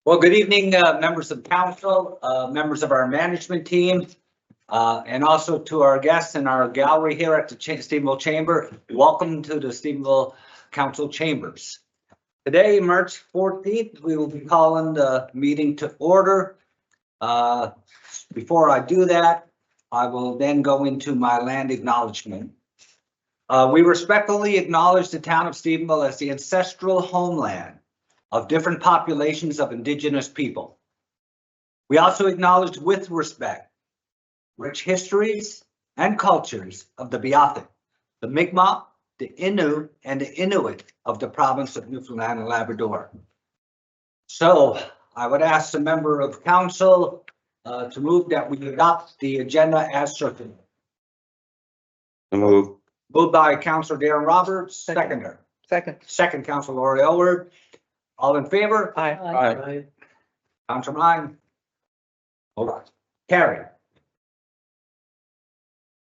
Well, good evening, members of council, members of our management team, and also to our guests in our gallery here at the Stephenville Chamber. Welcome to the Stephenville Council Chambers. Today, March 14th, we will be calling the meeting to order. Before I do that, I will then go into my land acknowledgement. We respectfully acknowledge the town of Stephenville as the ancestral homeland of different populations of Indigenous people. We also acknowledge with respect rich histories and cultures of the Beothuk, the Mi'kmaq, the Innu, and the Inuit of the province of Newfoundland and Labrador. So I would ask the member of council to move that we adopt the agenda as circulated. Move. Moved by Councilor Darren Roberts, seconder. Second, Councilor Lori Elward. All in favor? Aye. Councilor Ryan. Hold on. Carry.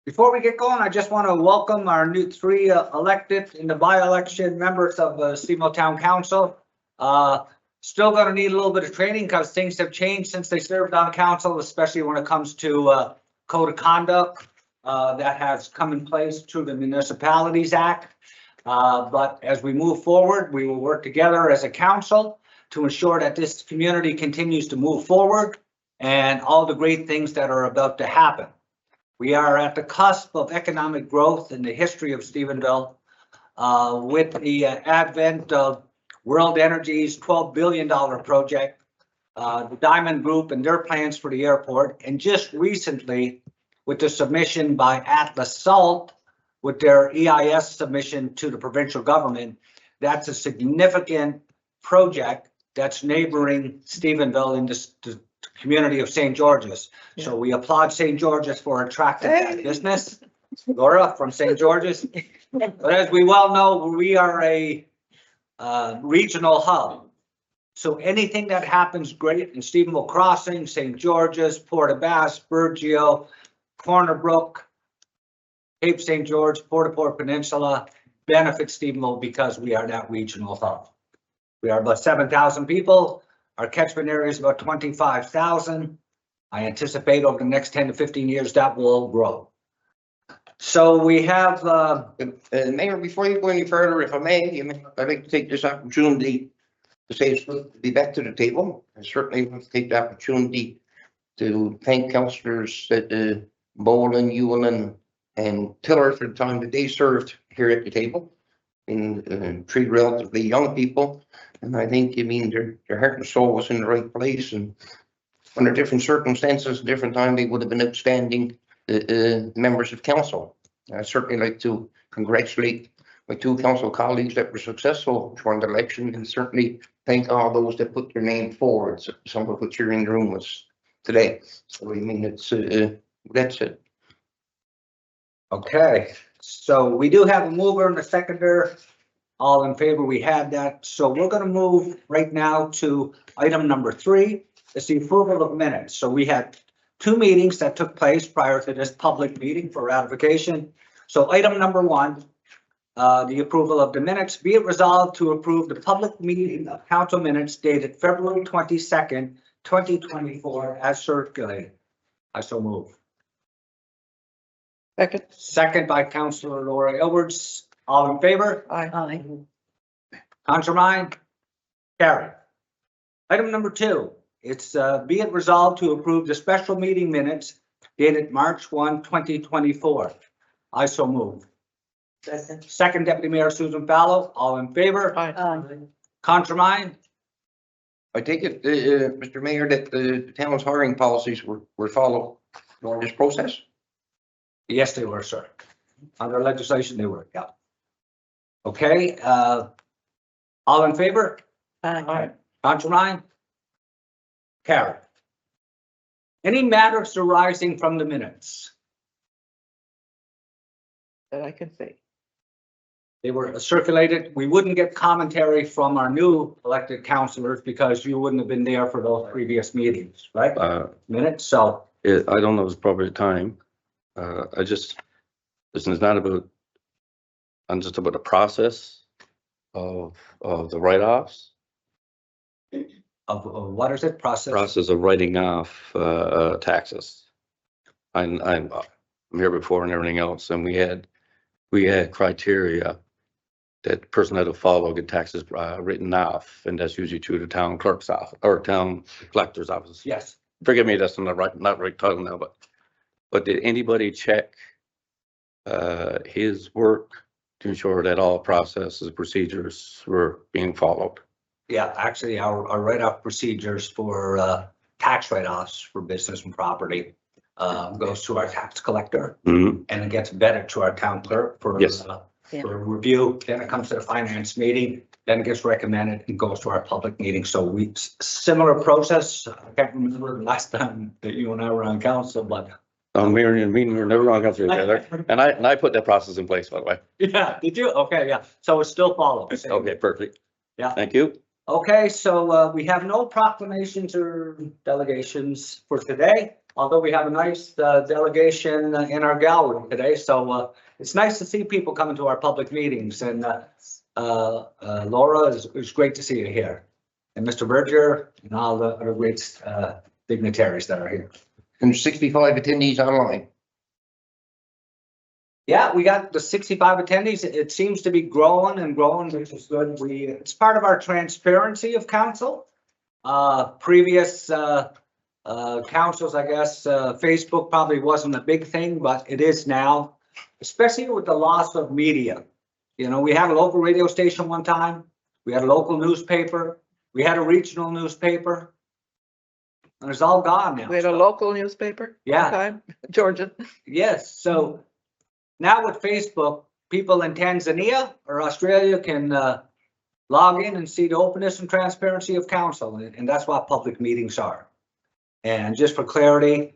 Before we get going, I just want to welcome our new three elected in the by-election members of the Stephenville Town Council. Still going to need a little bit of training because things have changed since they served on council, especially when it comes to code of conduct that has come in place through the Municipalities Act. But as we move forward, we will work together as a council to ensure that this community continues to move forward and all the great things that are about to happen. We are at the cusp of economic growth in the history of Stephenville with the advent of World Energy's $12 billion project, the Diamond Group and their plans for the airport, and just recently with the submission by Atlas Salt with their EIS submission to the provincial government. That's a significant project that's neighboring Stephenville in the community of St. George's. Yeah. So we applaud St. George's for attracting that business. Laura from St. George's. But as we well know, we are a regional hub. So anything that happens great in Stephenville Crossing, St. George's, Port-aux-Basques, Burgeo, Corner Brook, Cape St. George, Port-au-Port Peninsula benefits Stephenville because we are that regional hub. We are about 7,000 people. Our catchment area is about 25,000. I anticipate over the next 10 to 15 years that will grow. So we have Mayor, before you go any further, if I may, I'd like to take this opportunity to say it's good to be back to the table. I certainly want to take the opportunity to thank councillors Boland, Ewan, and Tiller for the time that they served here at the table in three relatively young people. And I think, their heart and soul was in the right place, and under different circumstances, different time, they would have been outstanding members of council. I'd certainly like to congratulate my two council colleagues that were successful during the election, and certainly thank all those that put their name forward, some of which are in the room with us today. So it's that's it. okay. So we do have a mover and a seconder. All in favor, we had that. So we're going to move right now to item number 3. It's the approval of minutes. So we had 2 meetings that took place prior to this public meeting for ratification. So item number 1, the approval of the minutes. Be it resolved to approve the public meeting of council minutes dated February 22nd, 2024 as circulated. I so move. Second by Councilor Lori Edwards. All in favor? Aye. Councilor Ryan? Carry. Item number 2. It's be it resolved to approve the special meeting minutes dated March 1, 2024. I so move. Second Deputy Mayor Susan Fallow. All in favor? Aye. Councilor Ryan? I take it, Mr. Mayor, that the town's hiring policies were followed during this process? Yes, they were, sir. Under legislation, they were. Yeah. Okay. All in favor? Aye. Councilor Ryan? Carry. Any matters arising from the minutes? That I can see. They were circulated. We wouldn't get commentary from our new elected councilors because you wouldn't have been there for those previous meetings, right? Minutes. So I don't know the proper time. This is not about, I'm just about the process of the write-offs. of what is it, Process of writing off taxes. I'm here before and everything else, and we had criteria that person had to follow, get taxes written off, and that's usually through the town clerk's office or town collector's office. Yes. Forgive me, that's not right title now, but did anybody check his work to ensure that all processes, procedures were being followed? Yeah, actually, our write-off procedures for tax write-offs for business and property goes to our tax collector, Mhm. and it gets vetted to our town clerk for Yes. for review. Then it comes to the finance meeting, then it gets recommended and goes to our public meeting. So similar process. I can't remember the last time that you and I were on council, but Mayor and me, we're never gonna go through together. And I put that process in place, by the way. yeah, did you? Okay, yeah. So it still follows. Okay, perfect. Yeah. Thank you. Okay, so we have no proclamations or delegations for today, although we have a nice delegation in our gallery today. So it's nice to see people coming to our public meetings, and Laura, it's great to see you here. And Mr. Berger and all the other great dignitaries that are here. And 65 attendees online. Yeah, we got the 65 attendees. It seems to be growing and growing, which is good. It's part of our transparency of council. Previous councils, I guess, Facebook probably wasn't a big thing, but it is now, especially with the loss of media. You know, we had a local radio station one time. We had a local newspaper. We had a regional newspaper. And it's all gone now. We had a local newspaper. Yeah. One time, Georgian. Yes, so now with Facebook, people in Tanzania or Australia can log in and see the openness and transparency of council, and that's what public meetings are. And just for clarity,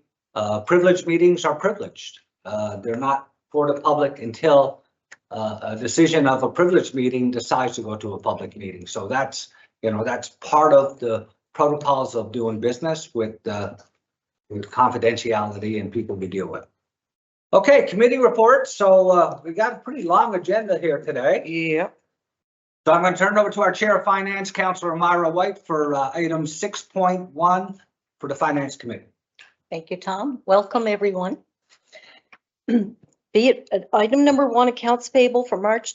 privileged meetings are privileged. They're not for the public until a decision of a privileged meeting decides to go to a public meeting. So that's, you know, that's part of the protocols of doing business with confidentiality and people we deal with. Okay, committee reports. So we got a pretty long agenda here today. Yep. So I'm going to turn it over to our Chair of Finance, Councilor Myra White, for item 6.1 for the Finance Committee. Thank you, Tom. Welcome, everyone. Be it item number 1, accounts payable for March,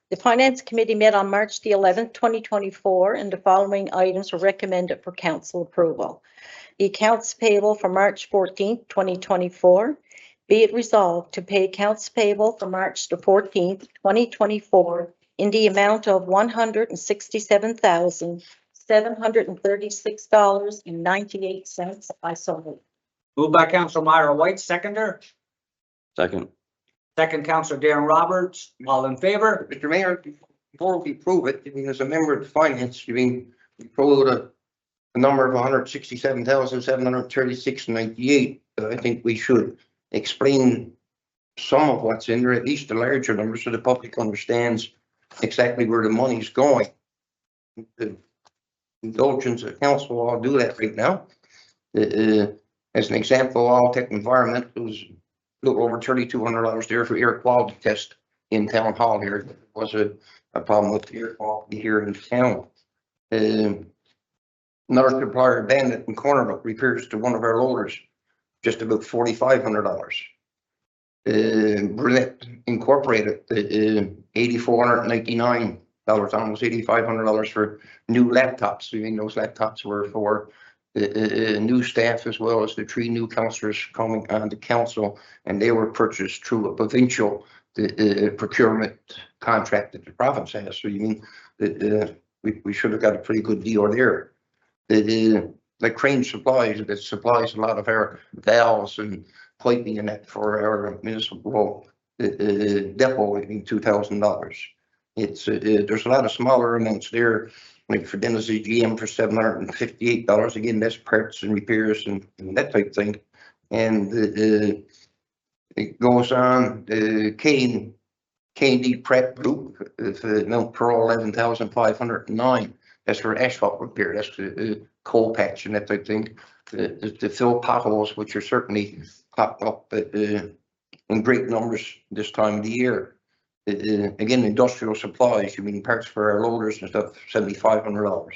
the Finance Committee met on March the 11th, 2024, and the following items were recommended for council approval. The accounts payable for March 14th, 2024, be it resolved to pay accounts payable for March the 14th, 2024 in the amount of $167,736.98. I so move. Moved by Councilor Myra White, seconder. Second. Second, Councilor Darren Roberts. All in favor? Mr. Mayor, before we prove it, I mean, as a member of the finance, I mean, we approved a number of 167,736.98. I think we should explain some of what's in there, at least the larger number, so the public understands exactly where the money's going. The indulgence of council, I'll do that right now. As an example, Alltech Environment, it was a little over $3,200 there for air quality test in town hall here. There was a problem with the air quality here in town. Another supplier, Bandit and Cornerlock, repairs to one of our loaders, just about $4,500. Brunette Incorporated, $8,499, almost $8,500 for new laptops. I mean, those laptops were for new staff as well as the 3 new councillors coming on the council, and they were purchased through a provincial procurement contract that the province has. So you mean that we should have got a pretty good deal there. Like Crane Supplies, that supplies a lot of our valves and piping and that for our municipal depot, I think $2,000. It's there's a lot of smaller amounts there, like for Dennis's GM for $758. Again, that's parts and repairs and that type of thing. And it goes on. K&D Prep Group, Mount Pearl, $11,509. That's for asphalt repair. That's coal patch and that type of thing. To fill potholes, which are certainly popped up in great numbers this time of the year. Again, industrial supplies, you mean parts for our loaders and stuff, $7,500.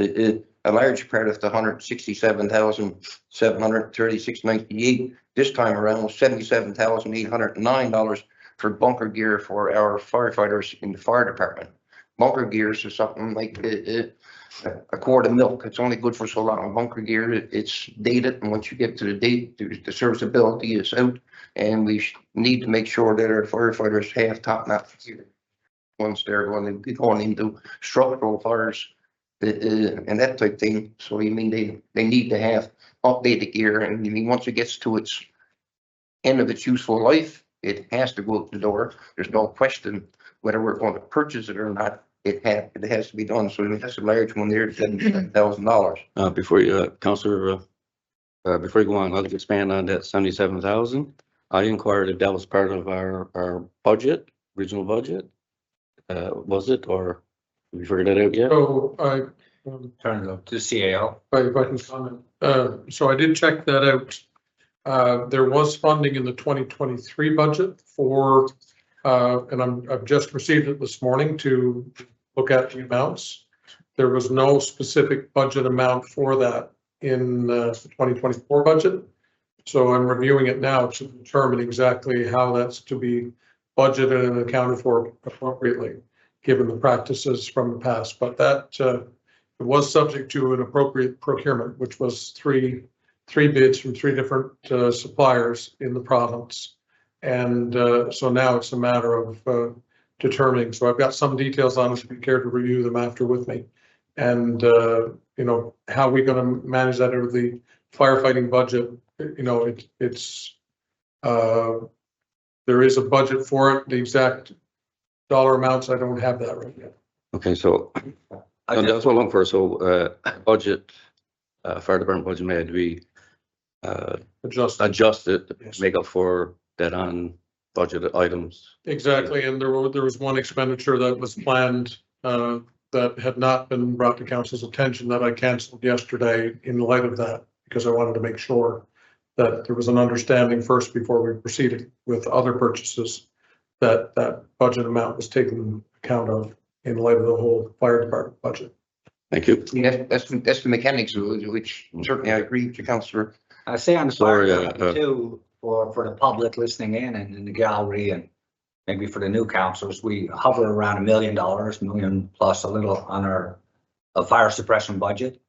a large part of the 167,736.98 this time around was $77,809 for bunker gear for our firefighters in the fire department. Bunker gears is something like a quart of milk. It's only good for so long. Bunker gear, it's dated, and once you get to the date, the serviceability is out, and we need to make sure that our firefighters have top-notch gear once they're going to be going into structural fires and that type thing. So you mean they need to have updated gear, and you mean once it gets to its end of its useful life, it has to go out the door. There's no question whether we're going to purchase it or not. It has to be done. So that's a large one there, $77,000. Before you, Councillor, before you go on, I'll just expand on that 77,000. I inquired if that was part of our budget, regional budget. Was it, or have you figured that out yet? So Turn it up to CAO. if I can comment, so I did check that out. There was funding in the 2023 budget for, and I've just received it this morning to look at the amounts. There was no specific budget amount for that in the 2024 budget. So I'm reviewing it now to determine exactly how that's to be budgeted and accounted for appropriately, given the practices from the past. But that it was subject to an appropriate procurement, which was three bids from three different suppliers in the province. And so now it's a matter of determining. So I've got some details on it if you care to review them after with me. And, you know, how we're going to manage that over the firefighting budget. You know, it's there is a budget for it. The exact dollar amounts, I don't have that right yet. Okay, so that's what I'm looking for. So budget, fire department budget may have to be adjusted, Yes. make up for that on budgeted items. Exactly, and there was one expenditure that was planned that had not been brought to council's attention that I canceled yesterday in light of that, because I wanted to make sure that there was an understanding first before we proceeded with other purchases, that that budget amount was taken account of in light of the whole fire department budget. Thank you. Yeah, that's the mechanics of it, which certainly I agree with you, Councillor. I say on the Sorry, fire too, for the public listening in and in the gallery, and maybe for the new councils, we hover around $1 million, million plus a little on our fire suppression budget.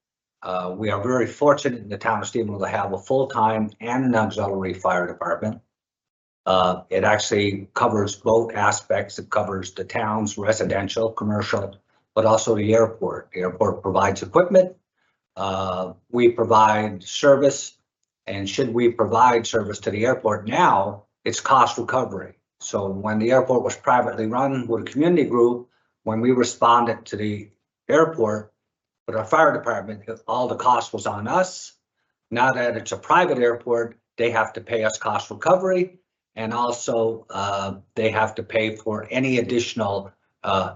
We are very fortunate in the town of Stephenville to have a full-time and an auxiliary fire department. It actually covers both aspects. It covers the town's residential, commercial, but also the airport. The airport provides equipment. We provide service. And should we provide service to the airport now, it's cost recovery. So when the airport was privately run with a community group, when we responded to the airport with our fire department, all the cost was on us. Now that it's a private airport, they have to pay us cost recovery. And also they have to pay for any additional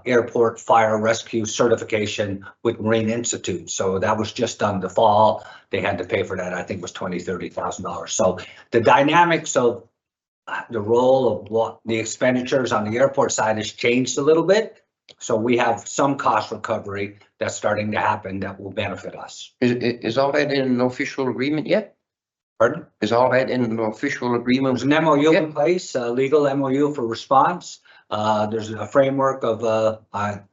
airport fire rescue certification with Marine Institute. So that was just done the fall. They had to pay for that. I think it was $20,000-$30,000. So the dynamics of the role of what the expenditures on the airport side has changed a little bit. So we have some cost recovery that's starting to happen that will benefit us. Is all that in an official agreement yet? Pardon? Is all that in an official agreement? There's an MOU Yeah. in place, a legal MOU for response. There's a framework of,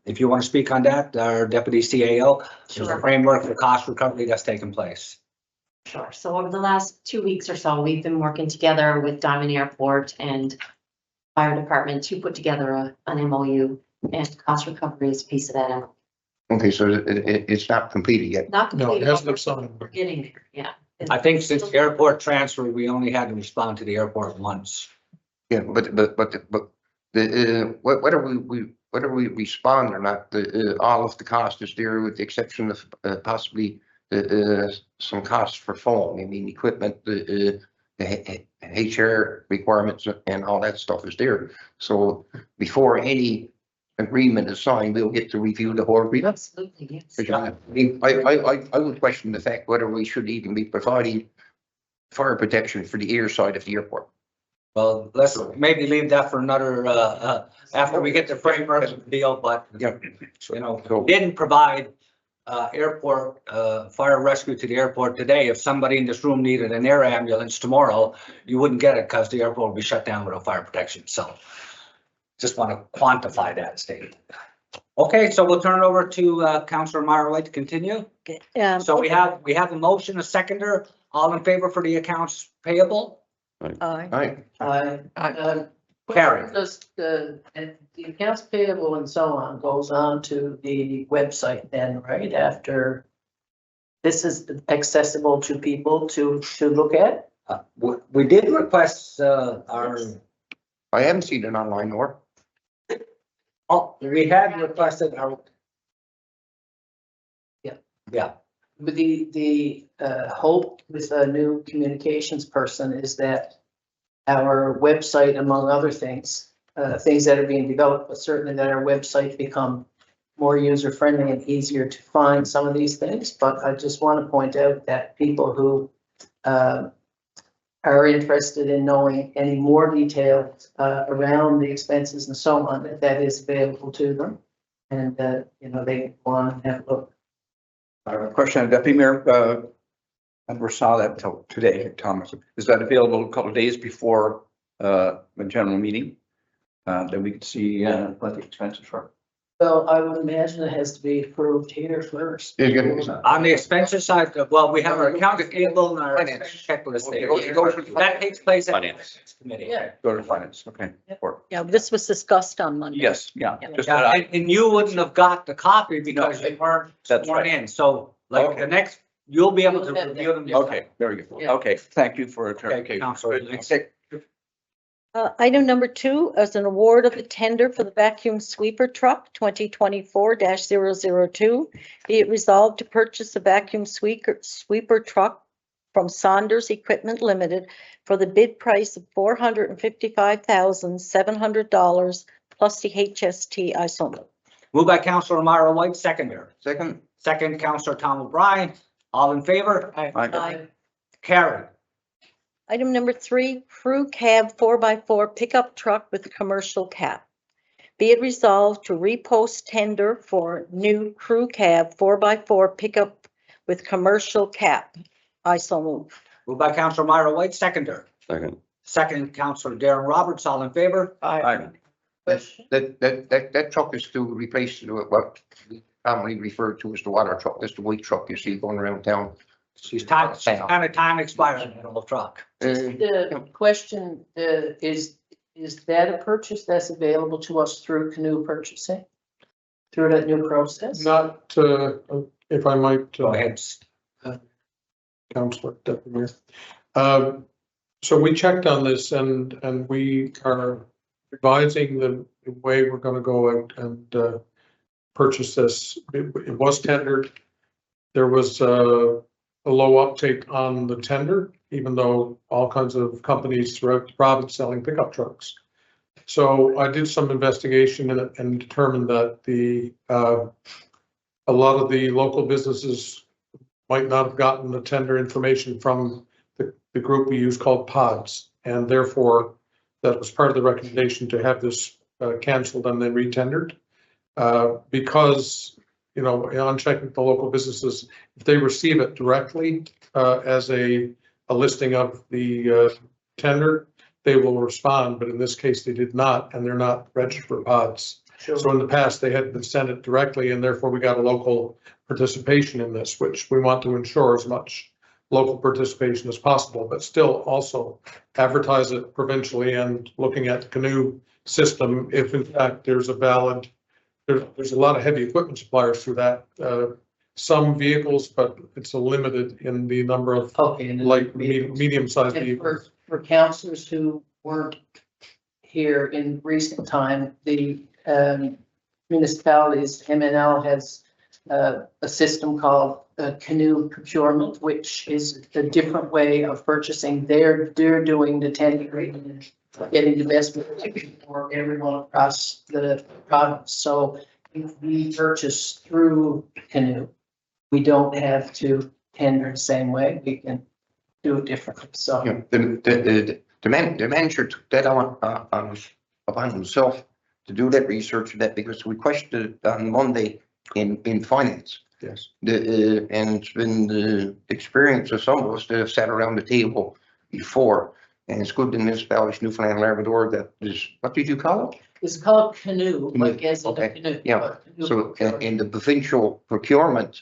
if you want to speak on that, our deputy CAO, there's a Sure. framework for cost recovery that's taken place. Sure. So over the last 2 weeks or so, we've been working together with Diamond Airport and Fire Department to put together an MOU, and cost recovery is a piece of that MOU. Okay, so it's not completed yet. Not No, it completely, hasn't but been signed. we're getting there, yeah. I think since airport transfer, we only had to respond to the airport once. Yeah, but the whether we respond or not, all of the cost is there, with the exception of possibly some costs for foam. I mean, equipment, the HR requirements and all that stuff is there. So before any agreement is signed, we'll get to review the whole agreement. Absolutely, yes. I mean, I would question the fact whether we should even be providing fire protection for the air side of the airport. Well, let's maybe leave that for another, after we get the framework deal, but, Yeah. you know, didn't provide airport, fire rescue to the airport today, if somebody in this room needed an air ambulance tomorrow, you wouldn't get it because the airport would be shut down with a fire protection. So just want to quantify that statement. Okay, so we'll turn it over to Councillor Meyer White to continue. So we have a motion, a seconder, all in favor for the accounts payable? Aye. Aye. Carry. Just the accounts payable and so on goes on to the website then, right, after this is accessible to people to look at? We did request our, I haven't seen it online nor. oh, we had requested our. Yeah. Yeah, But the hope with a new communications person is that our website, among other things, things that are being developed, but certainly that our website become more user-friendly and easier to find some of these things. But I just want to point out that people who are interested in knowing any more details around the expenses and so on, that is available to them. And, you know, they want to have a look. Question, Deputy Mayor, I never saw that until today, Thomas. Is that available a couple of days before the general meeting? That we could see what the expenses are? Well, I would imagine it has to be approved here first. on the expenses side, well, we have our accounts payable and our Finance. checklist. Okay, it goes with That takes place at the Finance. finance committee. Yeah. Go to finance, okay. Or- Yeah, this was discussed on Monday. Yes, yeah. Just Yeah, that I- and you wouldn't have got the copy because you weren't That's sworn right. in, so like Okay. the next, you'll be able to You'll have review them. Okay, very good. Yeah. Okay, thank you for a Okay, clarification. Councillor, Good. thanks. Okay. Item number 2 is an award of the tender for the vacuum sweeper truck 2024-002. Be it resolved to purchase a vacuum sweeper truck from Saunders Equipment Limited for the bid price of $455,700 plus the HST ISO. Moved by Councillor Myra White, seconder. Second, Second, Councillor Tom O'Brien, all in favor? Aye. Carried. Item number 3, crew cab 4x4 pickup truck with commercial cap. Be it resolved to repost tender for new crew cab 4x4 pickup with commercial cap. I so move. Moved by Councillor Myra White, seconder. Second. Second, Councillor Darren Roberts, all in favor? Aye. that truck is to replace what we commonly refer to as the water truck. That's the white truck you see going around town. She's kind of time expired in the little truck. The question is that a purchase that's available to us through Canoe Purchasing? Through that new process? Not, if I might. Go ahead. Councillor Deputy Mayor. So we checked on this and we are revising the way we're going to go out and purchase this. It was tendered. There was a low uptake on the tender, even though all kinds of companies throughout the province selling pickup trucks. So I did some investigation and determined that a lot of the local businesses might not have gotten the tender information from the group we use called PODS. And therefore, that was part of the recommendation to have this canceled and then retendered. Because, you know, on checking with the local businesses, if they receive it directly as a listing of the tender, they will respond. But in this case, they did not, and they're not registered for PODS. So in the past, they had been sent it directly, and therefore we got a local participation in this, which we want to ensure as much local participation as possible, but still also advertise it provincially and looking at the Canoe system. If in fact there's a valid, there's a lot of heavy equipment suppliers through that. Some vehicles, but it's a limited in the number of light, medium-sized And vehicles. for councillors who weren't here in recent time, the municipalities, MNL has a system called Canoe procurement, which is a different way of purchasing. They're doing the tendering and getting the best for everyone across the province. So if we purchase through Canoe, we don't have to tender the same way. We can do it differently. So. You know, the manager took that upon himself to do that research and that because we questioned it on Monday in finance. Yes. And it's been the experience of some of us that have sat around the table before. And it's good in municipalities, Newfoundland and Labrador, that is, what did you call it? It's called canoe, like as in a Okay, canoe. yeah. Canoe So procurement. in the provincial procurement,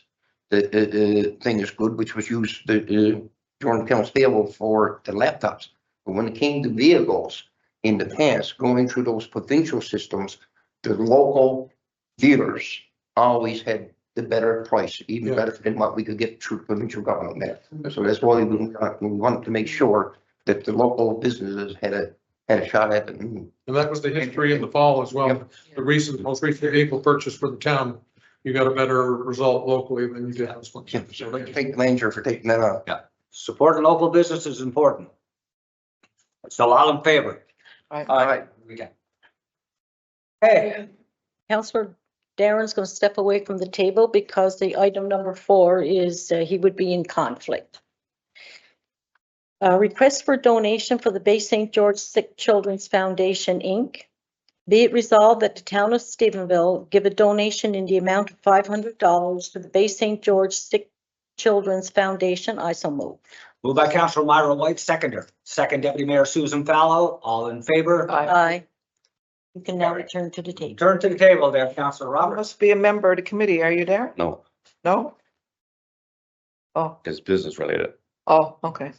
the thing is good, which was used, during accounts payable for the laptops. But when it came to vehicles in the past, going through those provincial systems, the local dealers always had the better price, even Yeah. better than what we could get through provincial government there. So that's why we wanted to make sure that the local businesses had a shot at it. And And that was the history in the fall as well. The most recent vehicle purchase for the town, you got a better result locally than you did this one. yeah, so I'd like to thank the manager for taking that on. Supporting local business is important. So all in favor? All right. Hey, Counselor Darren's going to step away from the table because the item number 4 is, he would be in conflict. Request for donation for the Bay St. George Sick Children's Foundation, Inc. Be it resolved that the town of Stephenville give a donation in the amount of $500 to the Bay St. George Sick Children's Foundation. I so move. moved by Councilor Myra White, seconder. Second, Deputy Mayor Susan Fallow, all in favor? Aye. You can now return to the table. Turn to the table there, Councilor I Roberts. must be a member of the committee. Are you there? No, No? Oh, it's business related. oh, okay.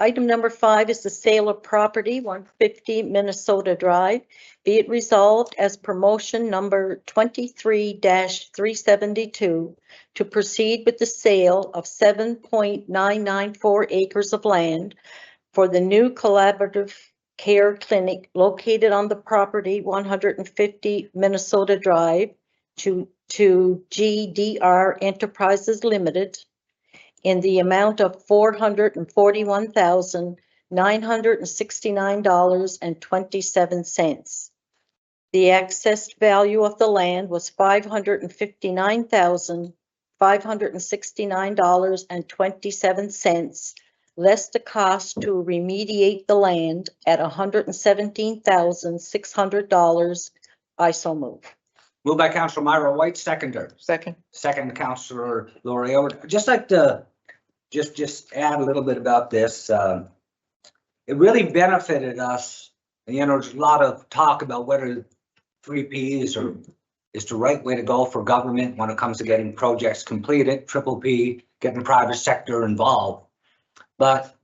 Item number 5 is the sale of property, 150 Minnesota Drive. Be it resolved as promotion number 23-372 to proceed with the sale of 7.994 acres of land for the new collaborative care clinic located on the property 150 Minnesota Drive to GDR Enterprises Limited in the amount of $441,969.27. The accessed value of the land was $559,569.27, less the cost to remediate the land at $117,600. I so move. Moved by Councilor Myra White, seconder. Second. Second, Councilor Lori Elwood. I'd just like to just add a little bit about this. It really benefited us. You know, there's a lot of talk about whether 3Ps is the right way to go for government when it comes to getting projects completed, triple P, getting private sector involved. But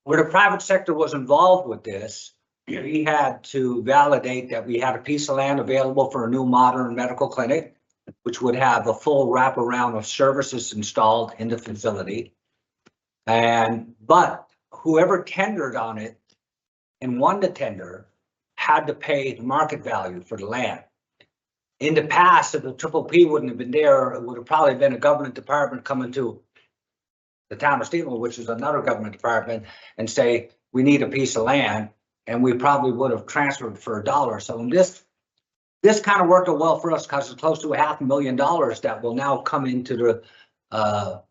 where the private sector was involved with this, we had to validate that we had a piece of land available for a new modern medical clinic, which would have a full wraparound of services installed in the facility. But whoever tendered on it and won the tender had to pay the market value for the land. In the past, if the triple P wouldn't have been there, it would have probably been a government department coming to the town of Stephenville, which is another government department, and say, we need a piece of land, and we probably would have transferred for $1. So in this kind of worked out well for us because it's close to $500,000 that will now come into the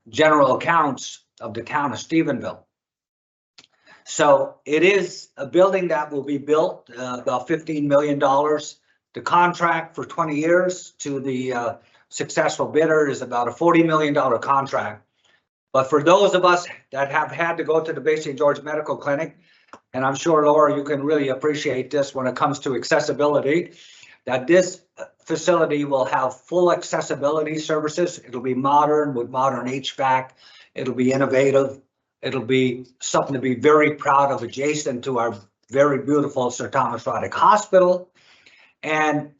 general accounts of the town of Stephenville. So it is a building that will be built, about $15 million. The contract for 20 years to the successful bidder is about a $40 million contract. But for those of us that have had to go to the Bay St. George Medical Clinic, and I'm sure, Laura, you can really appreciate this when it comes to accessibility, that this facility will have full accessibility services. It'll be modern with modern HVAC. It'll be innovative. It'll be something to be very proud of, adjacent to our very beautiful Sir Thomas Roddick Hospital. And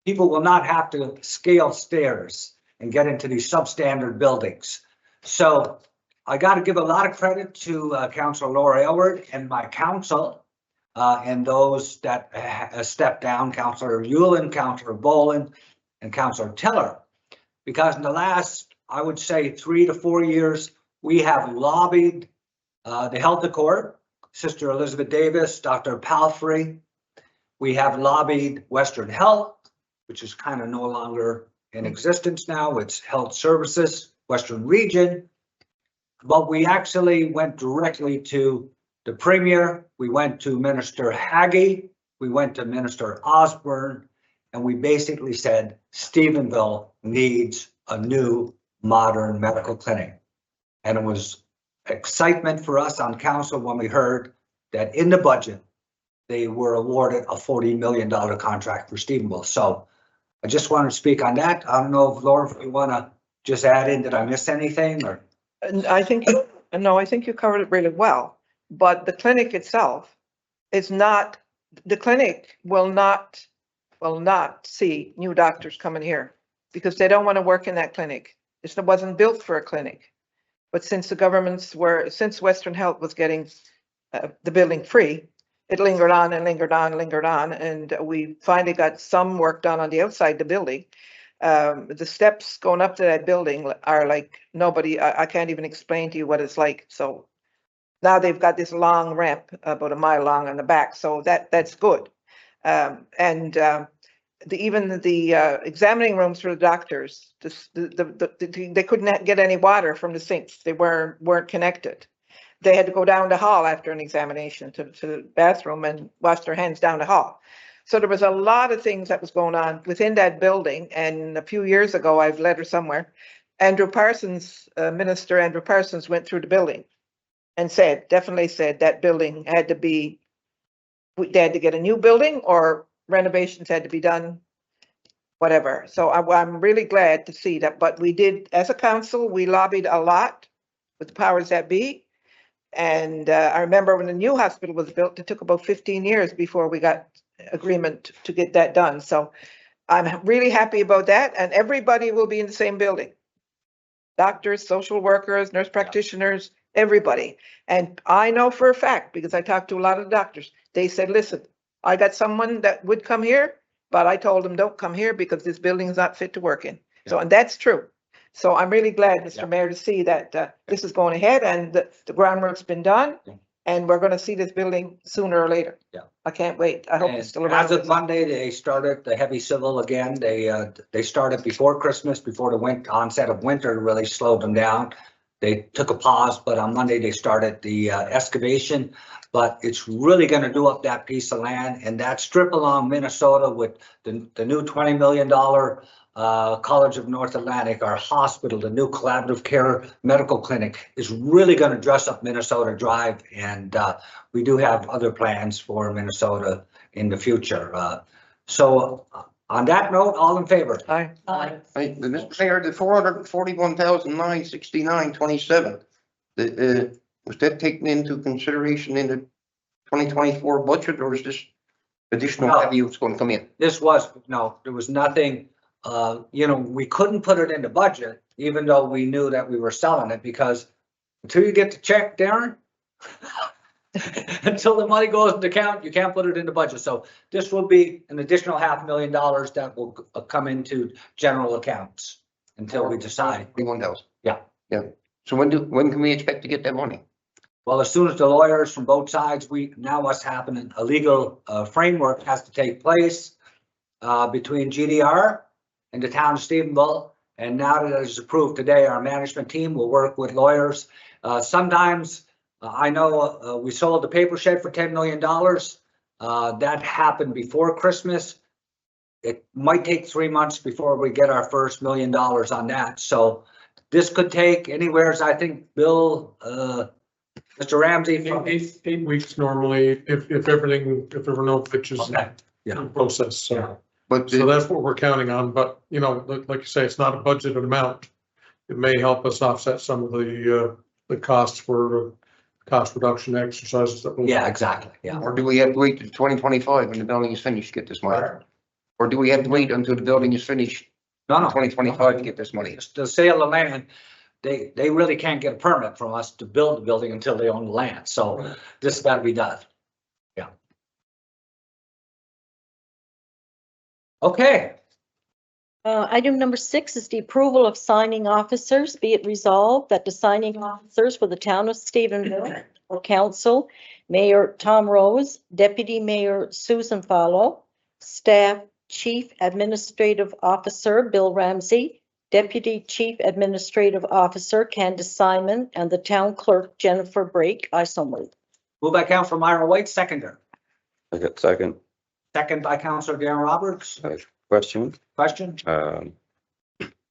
people will not have to scale stairs and get into these substandard buildings. So I got to give a lot of credit to Councilor Laura Aylward and my council and those that stepped down, Councilor Hewlin, Councilor Boland, and Councilor Tiller, because in the last, I would say, 3 to 4 years, we have lobbied the health accord, Sister Elizabeth Davis, Dr. Palfrey. We have lobbied Western Health, which is kind of no longer in existence now. It's Health Services, Western Region. But we actually went directly to the Premier. We went to Minister Haggie. We went to Minister Osborne. And we basically said, Stephenville needs a new modern medical clinic. And it was excitement for us on council when we heard that in the budget, they were awarded a $40 million contract for Stephenville. So I just want to speak on that. I don't know if Laura, if you want to just add in, did I miss anything or? And I think, no, I think you covered it really well, but the clinic itself is not, the clinic will not see new doctors coming here because they don't want to work in that clinic. It wasn't built for a clinic. But since since Western Health was getting the building free, it lingered on and lingered on and lingered on. And we finally got some work done on the outside the building. The steps going up to that building are like nobody, I can't even explain to you what it's like. So now they've got this long ramp, about a mile long on the back. So that's good. Even the examining rooms for the doctors, they couldn't get any water from the sinks. They weren't connected. They had to go down the hall after an examination to the bathroom and wash their hands down the hall. So there was a lot of things that was going on within that building. And a few years ago, I've read it somewhere, Minister Andrew Parsons went through the building and definitely said that building had to be, they had to get a new building or renovations had to be done, whatever. So I'm really glad to see that. But we did, as a council, we lobbied a lot with the powers that be. And I remember when the new hospital was built, it took about 15 years before we got agreement to get that done. So I'm really happy about that. And everybody will be in the same building. Doctors, social workers, nurse practitioners, everybody. And I know for a fact, because I talked to a lot of doctors, they said, listen, I got someone that would come here, but I told them don't come here because this building is not fit to work in. So, and that's true. So I'm really glad, Mr. Mayor, to see that this is going ahead and the groundwork's been done. And we're going to see this building sooner or later. Yeah. I can't wait. I hope it's still around. As of Monday, they started the heavy civil again. They started before Christmas, before the onset of winter really slowed them down. They took a pause, but on Monday they started the excavation. But it's really going to do up that piece of land and that strip along Minnesota with the new $20 million College of North Atlantic, our hospital, the new collaborative care medical clinic is really going to dress up Minnesota Drive. And we do have other plans for Minnesota in the future. So on that note, all in favor? Aye. Mr. Mayor, the 441,969.27, was that taken into consideration in the 2024 budget, or is this additional No. revenue that's going to come in? There was nothing. We couldn't put it in the budget, even though we knew that we were selling it, because until you get the check, Darren, until the money goes into account, you can't put it in the budget. So this will be an additional $500,000 that will come into general accounts until we decide. 41,000. Yeah. Yeah. So when can we expect to get that money? Well, as soon as the lawyers from both sides, what's happening, a legal framework has to take place between GDR and the town of Stephenville. And now that it is approved today, our management team will work with lawyers. Sometimes I know we sold the paper shed for $10 million. That happened before Christmas. It might take 3 months before we get our first $1 million on that. So this could take anywhere, as I think Bill, Mr. Ramsey. Eight weeks normally, if there were no pitches Okay. Yeah. in process. So. But So that's what we're counting on, but like you say, it's not a budgeted amount. It may help us offset some of the costs for cost reduction exercises that we'll. Yeah, exactly. Yeah. or do we have to wait till 2025 when the building is finished to get this money? Or do we have to wait until the building is finished No, in no. 2025 to get this money? The sale of land, they really can't get a permit from us to build the building until they own the land. So this has got to be done. Yeah. Okay. Item number 6 is the approval of signing officers. Be it resolved that the signing officers for the town of Stephenville or council, Mayor Tom Rose, Deputy Mayor Susan Fallow, Staff Chief Administrative Officer Bill Ramsey, Deputy Chief Administrative Officer Candace Simon, and the Town Clerk Jennifer Brake. I so move. Moved by Councilor Myra White, seconder. I got second Second by Councilor Darren Roberts. question. Question?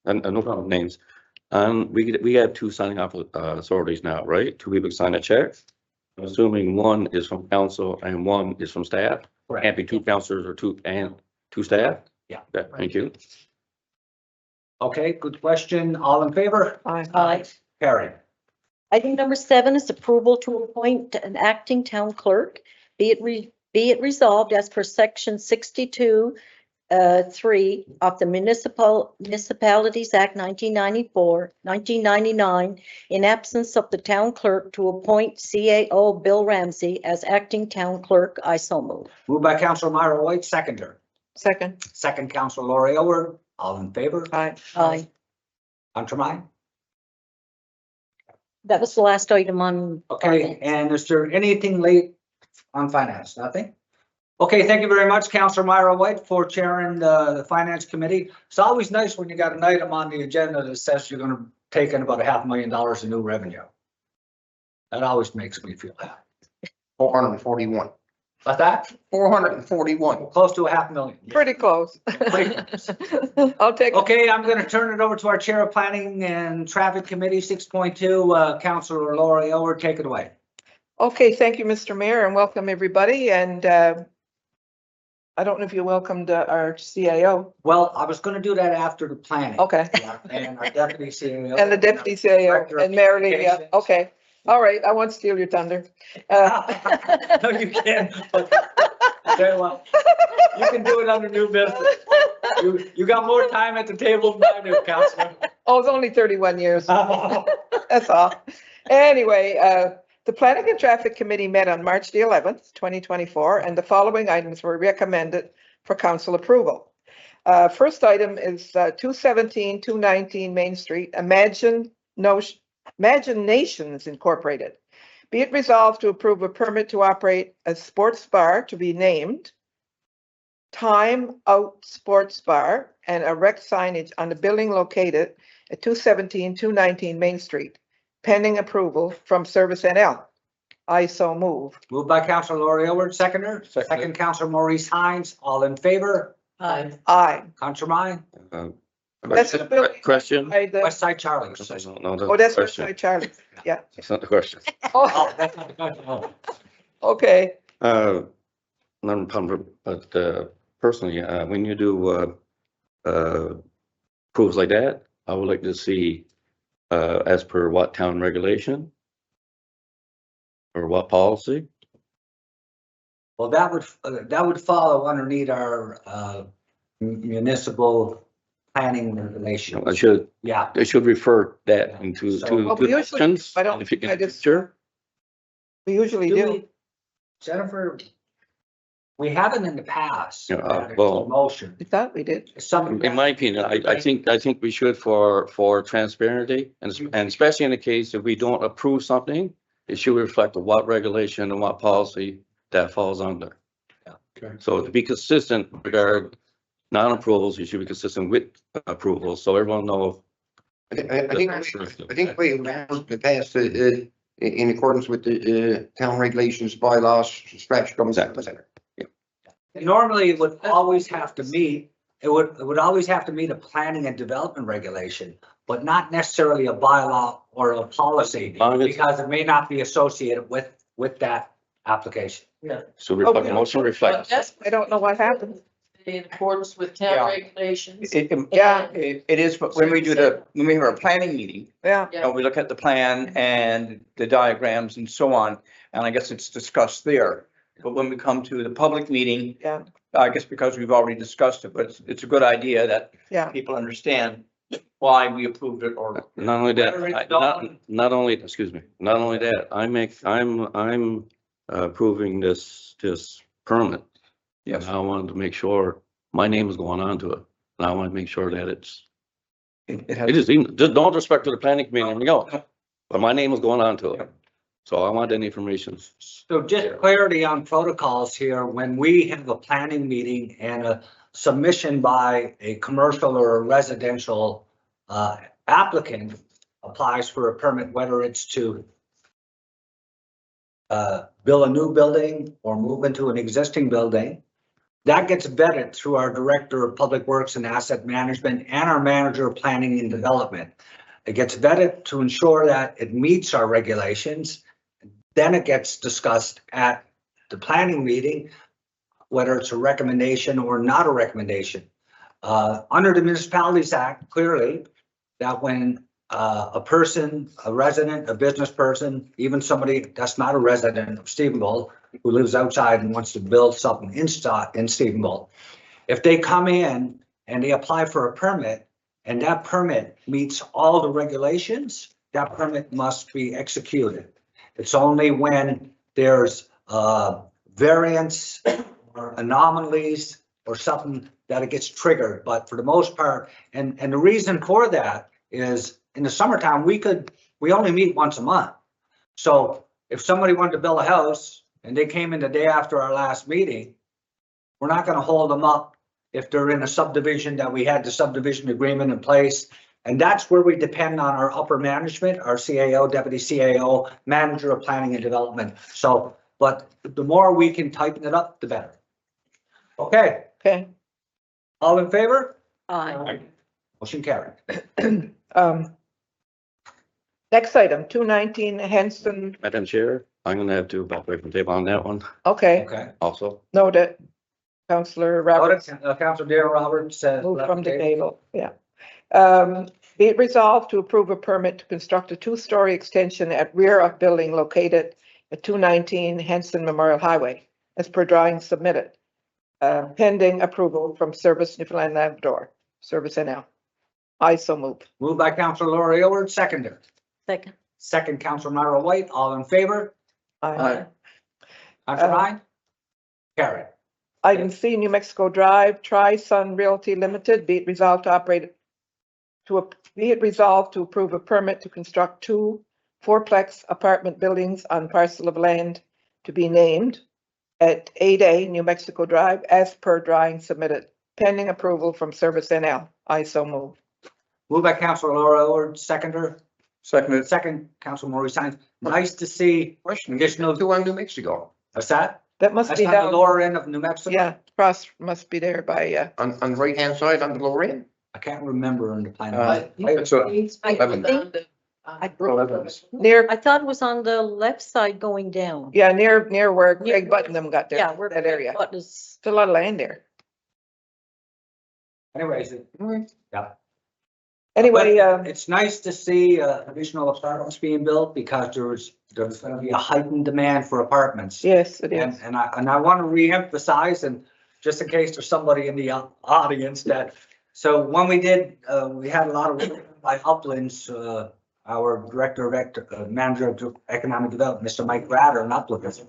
and no problem, names. We have two signing off authorities now, right? Two people sign a check. I'm assuming one is from council and one is from staff. Can't be two councilors or two staff? Yeah. Thank you. Okay, good question. All in favor? Aye. Carried. Item number 7 is approval to appoint an acting town clerk. Be it resolved as per section 62, 3 of the Municipalities Act 1999, in absence of the town clerk, to appoint CAO Bill Ramsey as acting town clerk. I so move. Moved by Councilor Myra White, seconder. Second. Second, Councilor Lori Elward. All in favor? Aye. Aye. Counselor Mine? That was the last item on. Okay, and is there anything late on finance? Nothing? Okay, thank you very much, Councilor Myra White, for chairing the Finance Committee. It's always nice when you got an item on the agenda that says you're gonna take in about $500,000 in new revenue. That always makes me feel happy. 441. But that, 441. close to $500,000. Pretty close. Pretty close. I'll take. Okay, I'm gonna turn it over to our Chair of Planning and Traffic Committee, 6.2, Councilor Lori Elward, take it away. Okay, thank you, Mr. Mayor, and welcome everybody. And I don't know if you welcomed our CAO. Well, I was gonna do that after the planning. Okay. Yeah, and our deputy CEO. And the deputy CAO Director of and Mary Lee, yeah, Communications. okay. All right, I won't steal your thunder. No, you can't. But I tell you what, you can do it under new business. You got more time at the table than I do, Councilman. Oh, it's only 31 years. That's all. Anyway, the Planning and Traffic Committee met on March the 11th, 2024, and the following items were recommended for council approval. First item is 217, 219 Main Street, Imaginations Incorporated. Be it resolved to approve a permit to operate a sports bar to be named Time Out Sports Bar and erect signage on the building located at 217, 219 Main Street, pending approval from Service NL. I so move. Moved by Councilor Lori Elward, seconder. Second, Councilor Maurice Hines. All in favor? Aye. Aye. Councilor Mine? That's the building. Question? By the- West Side Charlie. Oh, that's what Question. Charlie. Yeah. That's not the question. Oh, Oh, that's not the question. Oh. okay. Not a problem, but personally, when you do proofs like that, I would like to see as per what town regulation or what policy. Well, that would follow underneath our municipal planning regulations. I should, Yeah. they should refer that into So- to Well, we the usually- sections. I don't- If you can, I just- sure. We usually Do do. we- Jennifer, we haven't in the past. Yeah, well- Motion. We thought we did. Some. In my opinion, I think we should for transparency and especially in the case if we don't approve something, it should reflect what regulation and what policy that falls under. Okay. So to be consistent regard non-approvals, you should be consistent with approvals, so everyone knows. I think we have to pass in accordance with the town regulations, bylaws, statute. Normally, it would always have to meet, it would always have to meet a planning and development regulation, but not necessarily a bylaw or a policy, Long as- because it may not be associated with that application. So reflect, Okay. motion reflects. I don't know what happened. In accordance with Yeah. town regulations. Yeah. It is, but when we have our planning meeting, Yeah. Yeah. we look at the plan and the diagrams and so on, and I guess it's discussed there. But when we come to the public meeting, Yeah. I guess because we've already discussed it, but it's a good idea that Yeah. people understand why we approved it or. Not only that, Whether it's not only, excuse me, not only that, I'm approving this permit. Yes. And I wanted to make sure my name is going on to it. And I want to make sure that It has. it is, just don't respect to the planning committee, there we go. But my name is going on to it. So I want that information. So just clarity on protocols here, when we have a planning meeting and a submission by a commercial or a residential applicant applies for a permit, whether it's to build a new building or move into an existing building, That gets vetted through our Director of Public Works and Asset Management and our Manager of Planning and Development. It gets vetted to ensure that it meets our regulations. Then it gets discussed at the planning meeting, whether it's a recommendation or not a recommendation. Under the Municipalities Act, clearly, that when a person, a resident, a business person, even somebody that's not a resident of Stephenville, who lives outside and wants to build something in Stephenville, if they come in and they apply for a permit and that permit meets all the regulations, that permit must be executed. It's only when there's variance or anomalies or something that it gets triggered. But for the most part, and the reason for that is in the summertime, we only meet once a month. So if somebody wanted to build a house and they came in the day after our last meeting, we're not going to hold them up if they're in a subdivision that we had the subdivision agreement in place. And that's where we depend on our upper management, our CAO, deputy CAO, manager of planning and development. So, but the more we can tighten it up, the better. Okay, Okay. all in favor? Aye. Motion carried. Next item, 219 Henson. Madam Chair, I'm gonna have to back away from the table on that one Okay, Okay. also. noted. Councillor Roberts Councilor Darrell Roberts says. moved from the table, yeah. Be it resolved to approve a permit to construct a two-story extension at rear of building located at 219 Henson Memorial Highway, as per drawing submitted, pending approval from Service Newfoundland Labrador, Service NL. I so move. Moved by Councilor Laurie Aylward, seconded. Second. Second, Councilor Myra White, all in favor? Aye. Councilor Ryan? Carried. Item C, New Mexico Drive, Tri-Sun Realty Limited, be it resolved to approve a permit to construct two fourplex apartment buildings on parcel of land to be named at 8A New Mexico Drive as per drawing submitted, pending approval from Service NL. I so move. Moved by Councilor Laura Aylward, seconder. Seconded. Second, Councilor Maurice Hines. Nice to see. Question, Additional- two on New Mexico, What's that? That must That's be on the down, lower end of New Mexico? yeah, cross must be there by, on the right-hand side, on the lower end. I can't remember in the plan. It's a- I Eleven. think, near, I thought it was on the left side going down. yeah, near where Greg Button got Yeah, there, where that area. what is, It's a lot of land there. Anyways, yeah. Anyway, But it's nice to see additional apartments being built because there's going to be a heightened demand for apartments. yes, it is. And I want to reemphasize, and just in case there's somebody in the audience that, so when we did, we had a lot of work by Uplands, our manager of economic development, Mr. Mike Ratter in Uplands.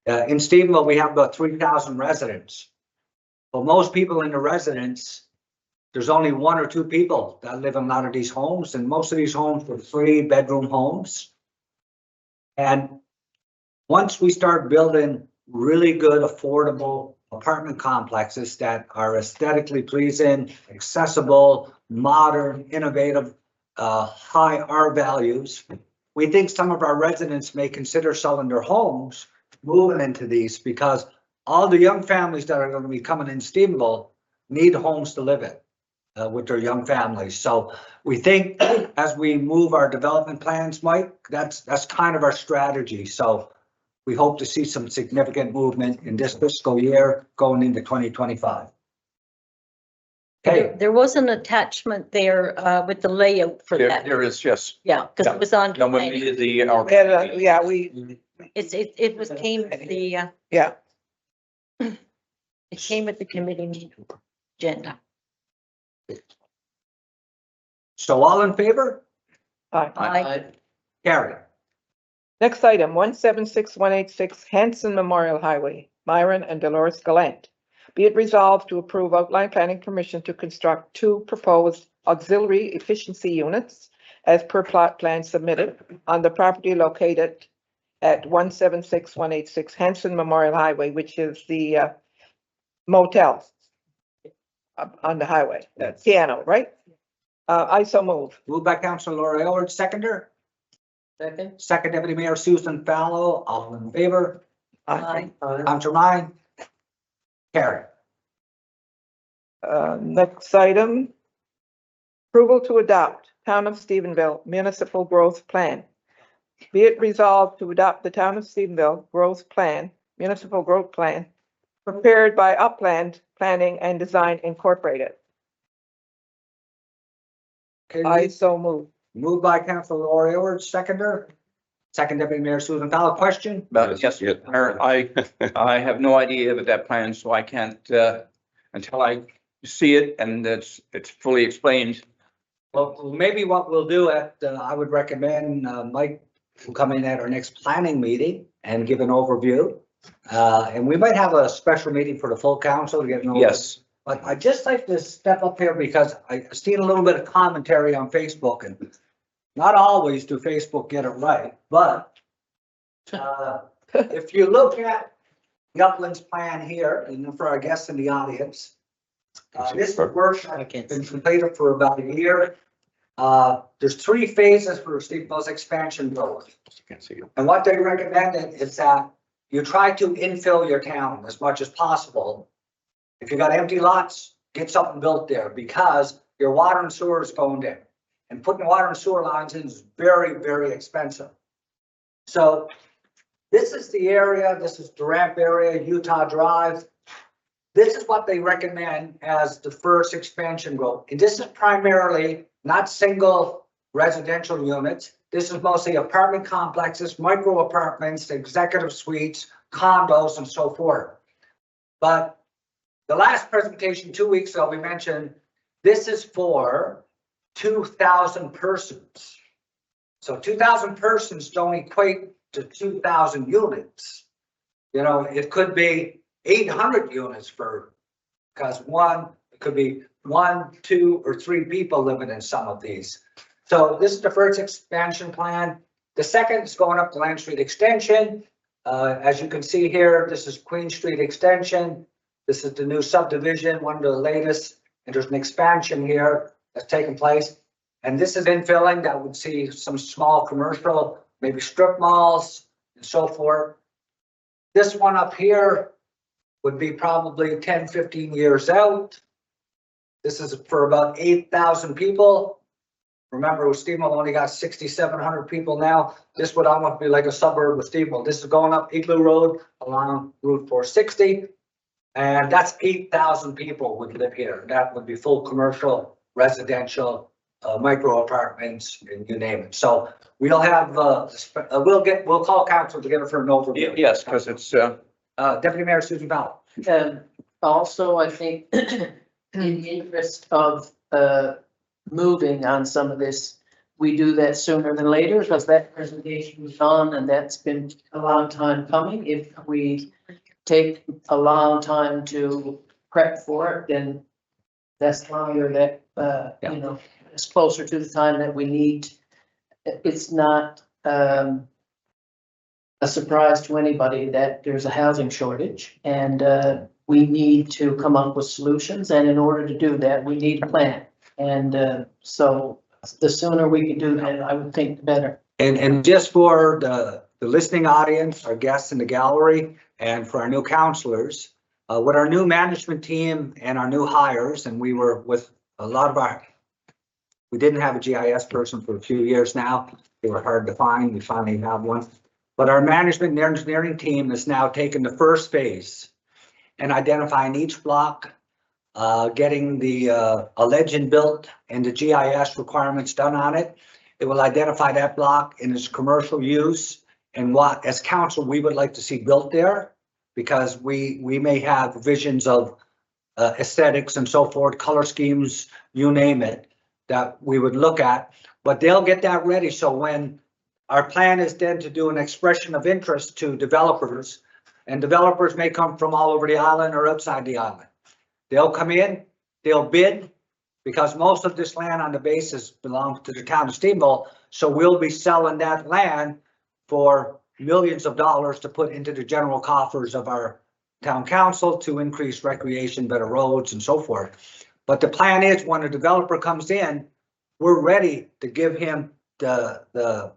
In Stephenville, we have about 3,000 residents. But most people in the residents, there's only one or two people that live in a lot of these homes, and most of these homes were 3-bedroom homes. And once we start building really good, affordable apartment complexes that are aesthetically pleasing, accessible, modern, innovative, high R values, we think some of our residents may consider selling their homes, moving into these, because all the young families that are going to be coming in Stephenville need homes to live in. With their young families. So we think as we move our development plans, Mike, that's kind of our strategy. So we hope to see some significant movement in this fiscal year going into 2025. Okay, there was an attachment there with the layout for that. There is, yes. Yeah, because it was on. No, when we did the, our. Yeah, we, It was came with the, yeah, it came with the committee meeting agenda. so all in favor? aye. Aye. Carry. Next item, 176186 Hanson Memorial Highway, Myron and Dolores Gallant. Be it resolved to approve outline planning permission to construct two proposed auxiliary efficiency units as per plot plan submitted on the property located at 176186 Hanson Memorial Highway, which is the motel on the highway, piano, right? I so move. Moved by Councilor Laura Aylward, seconder. Second. Second, Deputy Mayor Susan Fallow, all in favor? Aye. Councilor Ryan? Carry. Next item. Approval to adopt Town of Stephenville Municipal Growth Plan. Be it resolved to adopt the Town of Stephenville Growth Plan, Municipal Growth Plan, prepared by Upland Planning and Design Incorporated. I so move. Moved by Councilor Lori Orr, seconder. Second Deputy Mayor Susan Powell, question? But yes, Yeah. Mayor, I have no idea about that plan, so I can't, until I see it and it's fully explained. Well, maybe what we'll do I would recommend Mike will come in at our next planning meeting and give an overview. And we might have a special meeting for the full council to get an overview. Yes. But I'd just like to step up here because I've seen a little bit of commentary on Facebook, and not always do Facebook get it right, but if you look at the Uplands plan here, and for our guests in the audience, this workshop has been completed for about a year. There's 3 phases for Stephenville's expansion growth. Can't see you. And what they recommended is that you try to infill your town as much as possible. If you got empty lots, get something built there because your water and sewer is going in. And putting water and sewer lines in is very, very expensive. So this is the area, this is the ramp area, Utah Drive. This is what they recommend as the first expansion growth. And this is primarily not single residential units. This is mostly apartment complexes, micro apartments, executive suites, condos, and so forth. But the last presentation 2 weeks ago, we mentioned this is for 2,000 persons. So 2,000 persons don't equate to 2,000 units. You know, it could be 800 units because it could be 1, 2, or 3 people living in some of these. So this is the first expansion plan. The second is going up the Land Street extension. As you can see here, this is Queen Street extension. This is the new subdivision, one of the latest, and there's an expansion here that's taking place. And this is infilling that would see some small commercial, maybe strip malls and so forth. This one up here would be probably 10, 15 years out. This is for about 8,000 people. Remember, Stephenville only got 6,700 people now. This would almost be like a suburb of Stephenville. This is going up Igloo Road along Route 460. And that's 8,000 people would live here. That would be full commercial, residential, micro apartments, and you name it. So we'll have, we'll call council together for an overview. Yes, because it's, Deputy Mayor Susan Powell. Also, I think in the interest of moving on some of this, we do that sooner than later because that presentation was on and that's been a long time coming. If we take a long time to prep for it, then that's longer that, you know, it's closer to the time that we need. It's not a surprise to anybody that there's a housing shortage and we need to come up with solutions. And in order to do that, we need a plan. And so the sooner we can do that, I would think the better. And just for the listening audience, our guests in the gallery, and for our new counselors, with our new management team and our new hires, and we were with a lot of we didn't have a GIS person for a few years now. They were hard to find. We finally have one. But our management and engineering team has now taken the first phase and identifying each block, getting the a legend built and the GIS requirements done on it. It will identify that block in its commercial use and what, as council, we would like to see built there, because we may have visions of aesthetics and so forth, color schemes, you name it, that we would look at. But they'll get that ready. So when our plan is then to do an expression of interest to developers, and developers may come from all over the island or outside the island. They'll come in, they'll bid, because most of this land on the basis belongs to the town of Stephenville. So we'll be selling that land for millions of dollars to put into the general coffers of our town council to increase recreation, better roads and so forth. But the plan is when a developer comes in, we're ready to give him the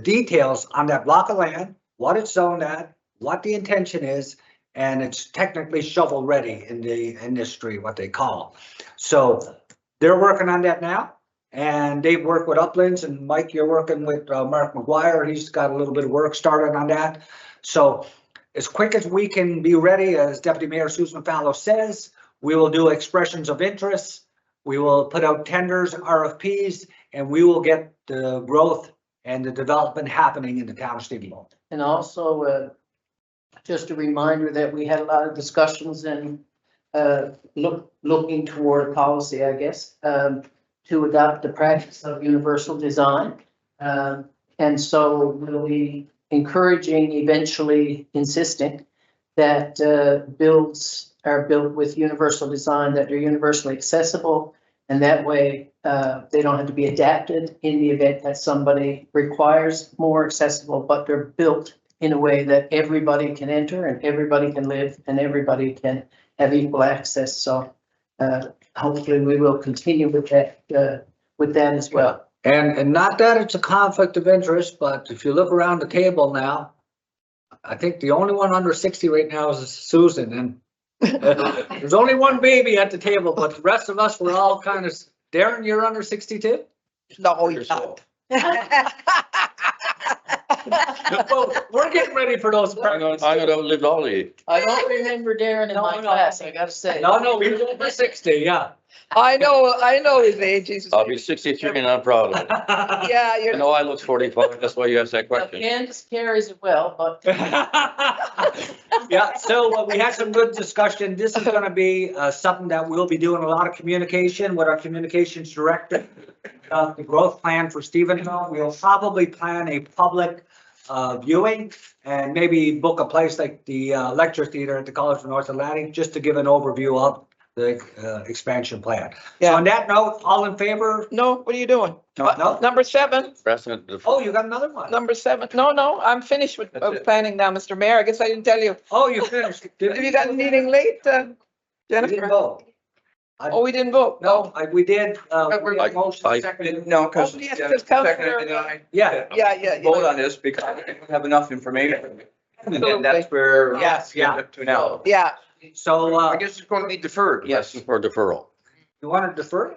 details on that block of land, what it's zoned at, what the intention is, and it's technically shovel ready in the industry, what they call. So they're working on that now, and they've worked with Uplands, and Mike, you're working with Mark McGuire. He's got a little bit of work started on that. So as quick as we can be ready, as Deputy Mayor Susan Fallow says, we will do expressions of interest. We will put out tenders, RFPs, and we will get the growth and the development happening in the town of Stephenville. And also, just a reminder that we had a lot of discussions and looking toward policy, I guess, to adopt the practice of universal design. And so we'll be encouraging, eventually insisting that builds are built with universal design, that they're universally accessible. And that way, they don't have to be adapted in the event that somebody requires more accessible, but they're built in a way that everybody can enter and everybody can live and everybody can have equal access. So hopefully we will continue with that as well. And not that it's a conflict of interest, but if you look around the table now, I think the only one under 60 right now is Susan, and there's only one baby at the table, but the rest of us, we're all kind of, Darren, you're under 62? No, you're not. Well, we're getting ready for those. I'm gonna live all the. I don't remember Darren in my No. class, I gotta say. No, he's over 60, yeah. I know his age. He's, I'll be 63 and I'm proud of it. yeah, I you're, know I look 45, that's why you asked that question. Candace carries it well, but Yeah, so we had some good discussion. This is gonna be something that we'll be doing a lot of communication with our communications director. The growth plan for Stephenville. We'll probably plan a public viewing and maybe book a place like the lecture theater at the College of North Atlantic, just to give an overview of the expansion plan. So Yeah. on that note, all in favor? no, what are you doing? No? Number 7, President, Oh, you got another one? number 7. No, I'm finished with That's it. planning now, Mr. Mayor. I guess I didn't tell you. Oh, you finished. Have you got a meeting late, We didn't Jennifer? vote. Oh, we didn't vote? No, we did. We had motion I- seconded. No, because. Oh, yes, because Councilor- Yeah. Yeah. Vote on this because we don't have enough information. And that's where. Yes, yeah. Up to now. Yeah, So I guess it's going to be deferred. Yes. for deferral. you want to defer?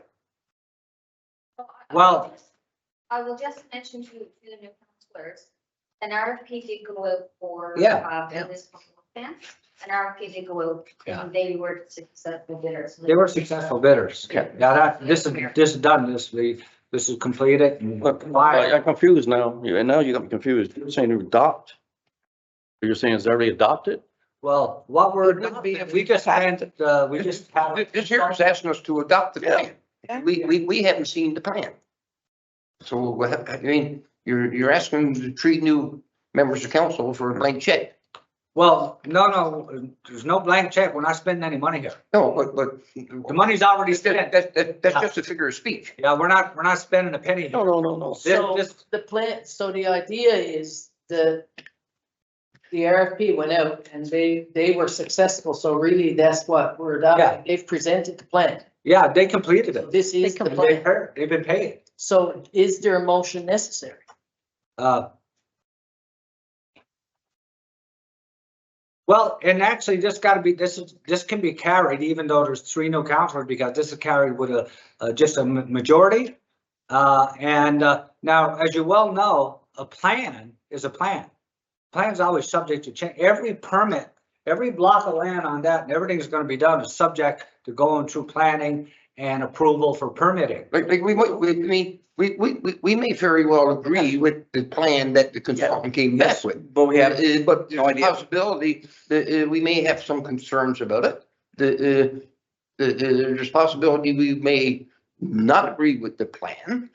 Well- I will just mention to the new councilors, an RFP did go out for. Yeah. This plan, an RFP did go out, Yeah. and they were successful bidders. They were successful bidders. Okay. Yeah, this is done. This is completed. and I'm confused now, and now you got me confused. You're saying to adopt? You're saying it's already adopted? Well, what we're, It would be if we just passed had, we just have. This here is asking us to adopt the plan. Yeah. We haven't seen the plan. So, I mean, you're asking the 3 new members of council for a blank check. Well, no, there's no blank check. We're not spending any money here. No, but. The money's already spent. That's just a figure of speech. Yeah, we're not spending a penny here. No. so This- the plan, so the idea is the RFP went out and they were successful. So really that's what we're Yeah. adopting. They've presented the plan. Yeah, they completed it. This is the completed. plan. They've been paid. So is there a motion necessary? Well, and actually this gotta be, this can be carried even though there's 3 new councilors, because this is carried with just a majority. Now, as you well know, a plan is a plan. Plan's always subject to change. Every permit, every block of land on that and everything is gonna be done is subject to going through planning and approval for permitting. Like we may very well agree with the plan that the consultant came back with. But we have But no there's a idea. possibility that we may have some concerns about it. There's a possibility we may not agree with the plan.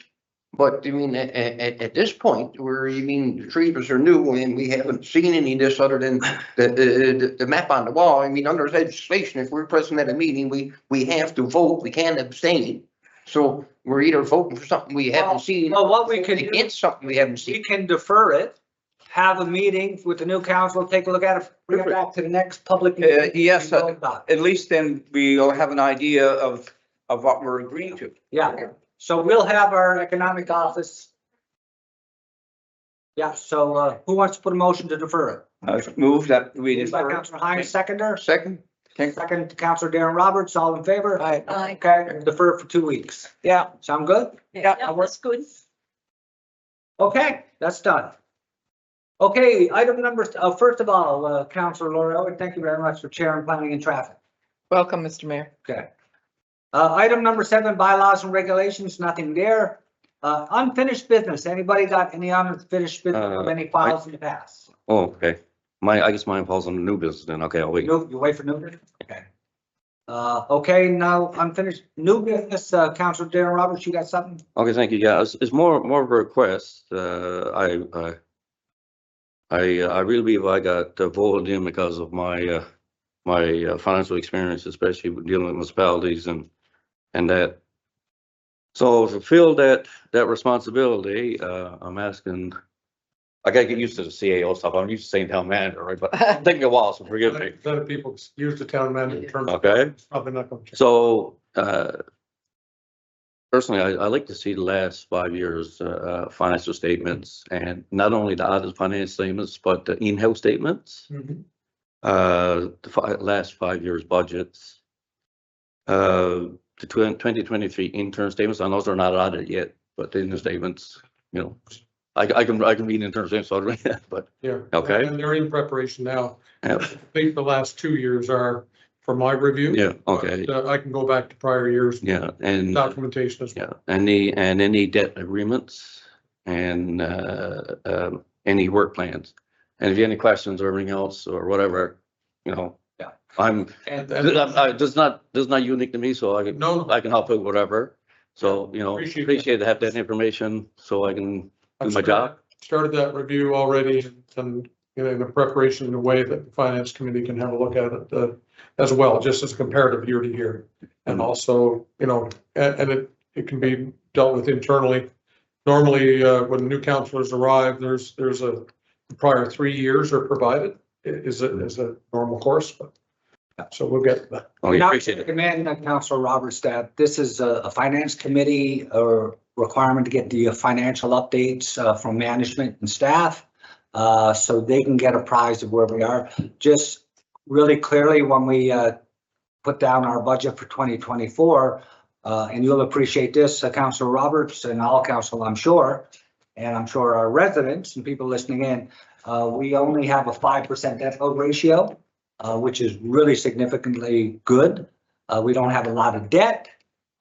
But I mean, at this point, the trees are new and we haven't seen any of this other than the map on the wall. I mean, under legislation, if we're present at a meeting, we have to vote, we can't abstain. So we're either voting for something we haven't seen. Well, what we can do, Against something we haven't we seen. can defer it, have a meeting with the new council, take a look at it, bring it back to the next public. meeting. yes, and vote about it. at least then we'll have an idea of what we're agreeing to. Yeah, so we'll have our economic office Yeah, so who wants to put a motion to defer it? Move that we Moved by defer. Councillor Hines, seconder. Second, Second to Councillor Darren Roberts, all in favor? Right, Okay, defer for 2 weeks. yeah, Sound good? Yeah. That's good. Okay, that's done. Okay, item number, first of all, Councillor Laura, thank you very much for chairing planning and traffic. welcome, Mr. Mayor. Okay. Item number 7, bylaws and regulations, nothing there. Unfinished business, anybody got any unfinished business of any files in the past? Oh, okay. I guess mine falls on the new business then. Okay, I'll wait. You wait for new business? Okay. Okay, now unfinished new business, Councillor Darren Roberts, you got something? Okay, thank you. Yeah, it's more of a request. I really believe I got voted in because of my financial experience, especially with dealing with municipalities and that. So to fulfill that responsibility, I'm asking, I gotta get used to the CAO stuff. I'm used to saying town manager, right? But it's taking a while, so forgive me. Then people use the town manager term. Okay. It's probably not going to. So, personally, I like to see the last 5 years, financial statements, and not only the audit financial statements, but the in-house statements, Mhm. last 5 years budgets. The 2023 intern statements, I know they're not audited yet, but the intern statements, you know, I can read intern statements, so I'll read that, but, Yeah. Okay. And they're in preparation now. yeah, I think the last 2 years are for my review. yeah, okay, But, I can go back to prior years. yeah, and. Documentation as well. Yeah, any debt agreements and any work plans. And if you have any questions or everything else or whatever, you know. Yeah. I'm, this is not unique to me, so No. I can help out whatever. So, you know, Appreciate that. appreciate to have that information so I can do I've my job. Started that review already and, you know, in the preparation in a way that the finance committee can have a look at it as well, just as a comparative year to year. And also, you know, and it can be dealt with internally. Normally, when new councilors arrive, there's a prior 3 years are provided is a normal course, but so we'll get to that. Oh, yeah, Not appreciate it. recommend, Councillor Roberts, that this is a finance committee or requirement to get the financial updates from management and staff so they can get apprised of where we are. Just really clearly when we put down our budget for 2024, and you'll appreciate this, Councillor Roberts and all council, I'm sure, and I'm sure our residents and people listening in, we only have a 5% debt load ratio, which is really significantly good. We don't have a lot of debt.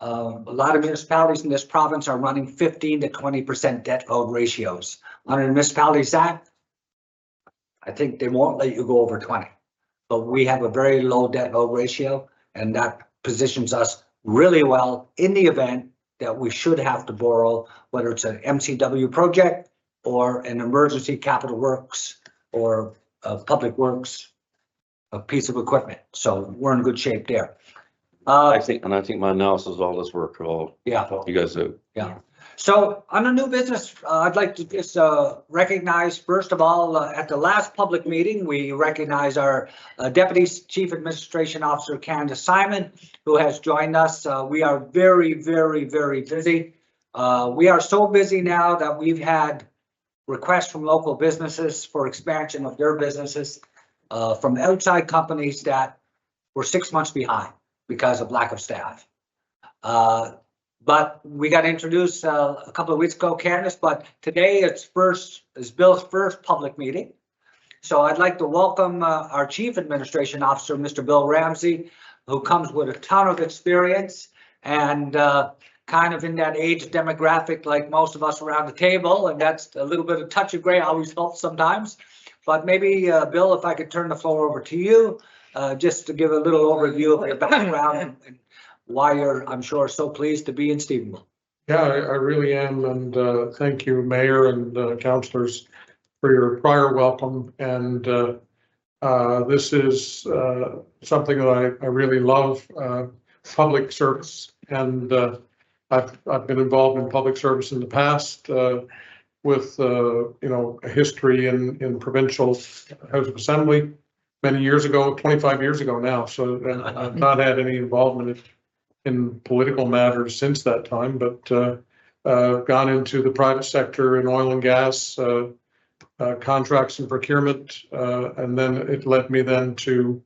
A lot of municipalities in this province are running 15 to 20% debt load ratios. Under the Municipalities Act, I think they won't let you go over 20. But we have a very low debt load ratio, and that positions us really well in the event that we should have to borrow, whether it's an MCW project or an emergency capital works or public works, a piece of equipment. So we're in good shape there. I think my analysis of all this work, all Yeah. you guys do. Yeah. So on a new business, I'd like to just recognize, first of all, at the last public meeting, we recognize our Deputy Chief Administration Officer, Candace Simon, who has joined us. We are very, very, very busy. We are so busy now that we've had requests from local businesses for expansion of their businesses, from outside companies that were 6 months behind because of lack of staff. But we got introduced a couple of weeks ago, Candace, but today is Bill's first public meeting. So I'd like to welcome our Chief Administration Officer, Mr. Bill Ramsey, who comes with a ton of experience and kind of in that age demographic like most of us around the table. And that's a little bit of touch of gray always helps sometimes. But maybe, Bill, if I could turn the floor over to you, just to give a little overview of your background and why you're, I'm sure, so pleased to be in Stephenville. Yeah, I really am. And thank you, Mayor and councillors, for your prior welcome. And this is something that I really love, public service. And I've been involved in public service in the past with, you know, a history in provincial House of Assembly many years ago, 25 years ago now. So I've not had any involvement in political matters since that time, but gone into the private sector in oil and gas, contracts and procurement. And then it led me then to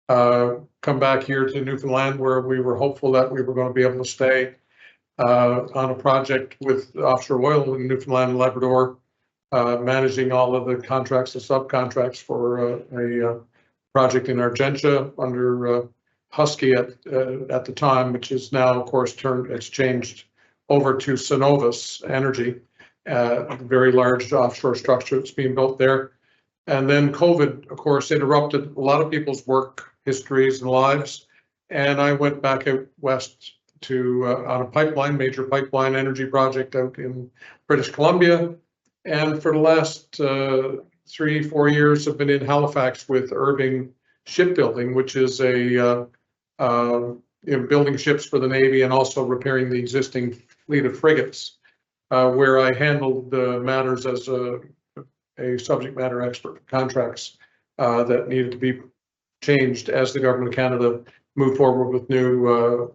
come back here to Newfoundland, where we were hopeful that we were going to be able to stay on a project with offshore oil in Newfoundland and Labrador, managing all of the contracts and subcontracts for a project in Argentia under Husky at the time, which is now, of course, it's changed over to Cenovus Energy, a very large offshore structure that's being built there. And then COVID, of course, interrupted a lot of people's work histories and lives. And I went back out west to on a major pipeline energy project out in British Columbia. And for the last 3-4 years, I've been in Halifax with Irving Shipbuilding, which is a building ships for the Navy and also repairing the existing fleet of frigates, where I handled matters as a subject matter expert for contracts that needed to be changed as the government of Canada moved forward with new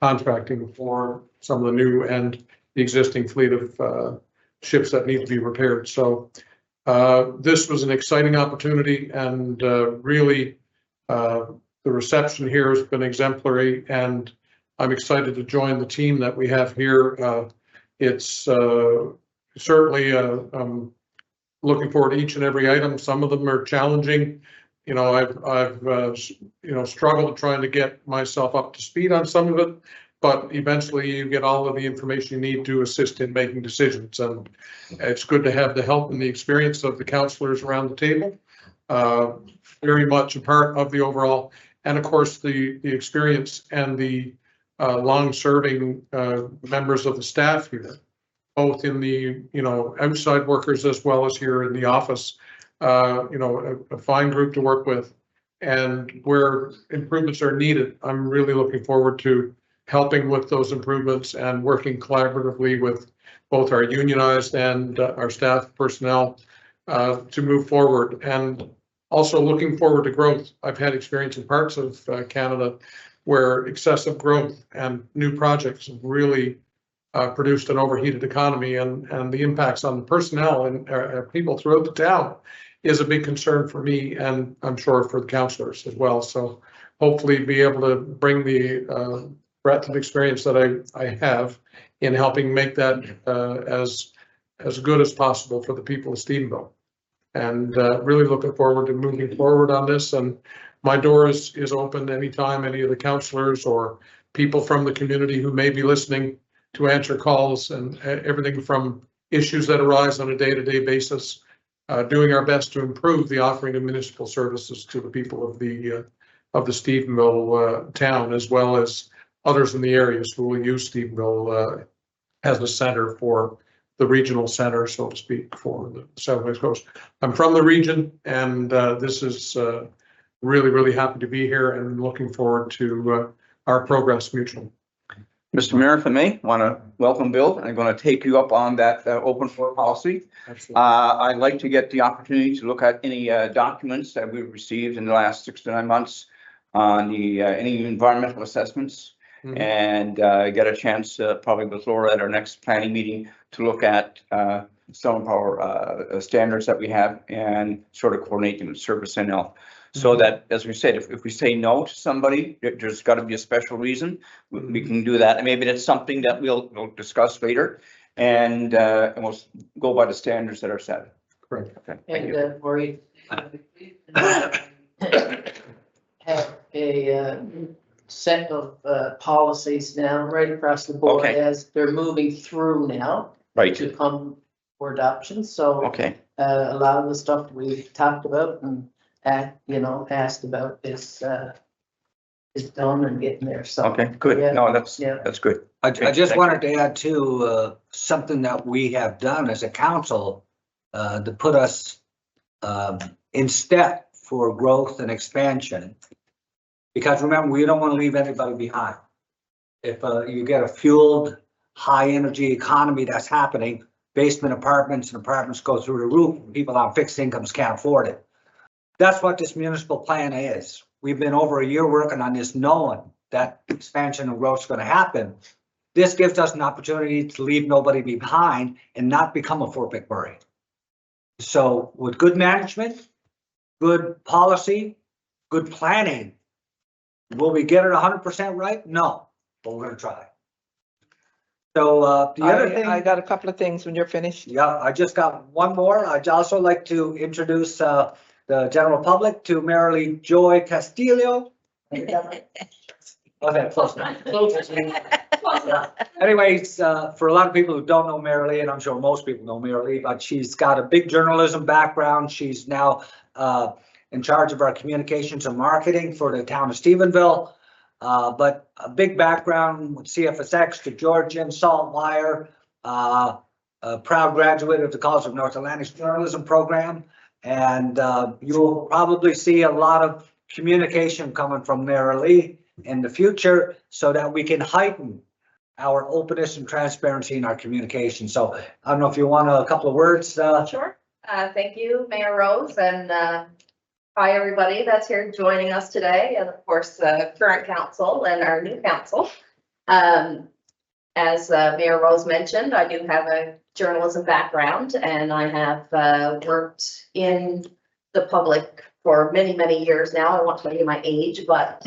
contracting for some of the new and the existing fleet of ships that need to be repaired. So this was an exciting opportunity, and really the reception here has been exemplary, and I'm excited to join the team that we have here. It's certainly looking forward to each and every item. Some of them are challenging. You know, I've struggled trying to get myself up to speed on some of it, but eventually you get all of the information you need to assist in making decisions. And it's good to have the help and the experience of the counselors around the table. Very much a part of the overall, and of course the experience and the long-serving members of the staff here, both in the outside workers as well as here in the office. A fine group to work with, and where improvements are needed, I'm really looking forward to helping with those improvements and working collaboratively with both our unionized and our staff personnel to move forward, and also looking forward to growth. I've had experience in parts of Canada where excessive growth and new projects have really produced an overheated economy, and the impacts on the personnel and people throughout the town is a big concern for me, and I'm sure for the councillors as well. So hopefully be able to bring the breadth of experience that I have in helping make that as good as possible for the people of Stephenville. And really looking forward to moving forward on this. And my door is open anytime any of the councillors or people from the community who may be listening to answer calls, and everything from issues that arise on a day-to-day basis, doing our best to improve the offering of municipal services to the people of the Stephenville town, as well as others in the areas who will use Stephenville as a center for the regional center, so to speak, for the Southwest Coast. I'm from the region, and this is really happy to be here and looking forward to our progress mutually. Mr. Mayor, if I may, want to welcome Bill. I'm going to take you up on that open floor policy. I'd like to get the opportunity to look at any documents that we've received in the last 6 to 9 months on the any environmental assessments, and get a chance probably with Laura at our next planning meeting to look at some of our standards that we have and sort of coordinate them with Service NL. So that, as we said, if we say no to somebody, there's got to be a special reason. We can do that, and maybe that's something that we'll discuss later, and we'll go by the standards that are set. Correct. Okay. Thank you. And Maureen, have a set of policies now right across the board, Okay. as they're moving through now Right. to come for adoption. So Okay. a lot of the stuff we've talked about and asked about is done and getting there. So Okay. Good. Yeah. No, that's Yeah. good. I just wanted to add to something that we have done as a council to put us in step for growth and expansion. Because remember, we don't want to leave anybody behind. If you get a fueled, high energy economy that's happening, basement apartments and apartments go through the roof, and people on fixed incomes can't afford it. That's what this municipal plan is. We've been over a year working on this, knowing that expansion and growth is going to happen. This gives us an opportunity to leave nobody behind and not become a Fort McMurray. So with good management, good policy, good planning, will we get it 100% right? No, but we're gonna try. So the other thing. I got a couple of things when you're finished. Yeah, I just got one more. I'd also like to introduce the general public to Marilee Joy Castillo. Okay, close enough. Anyways, for a lot of people who don't know Marilee, and I'm sure most people know Marilee, but she's got a big journalism background. She's now in charge of our communications and marketing for the town of Stephenville. But a big background with CFSX to Georgian, Saltwire, a proud graduate of the College of North Atlantic's journalism program. And you'll probably see a lot of communication coming from Marilee in the future so that we can heighten our openness and transparency in our communication. So I don't know if you want a couple of words. Sure. Thank you, Mayor Rose, and hi, everybody that's here joining us today, and of course, current council and our new council. As Mayor Rose mentioned, I do have a journalism background, and I have worked in the public for many, many years now. I won't tell you my age, but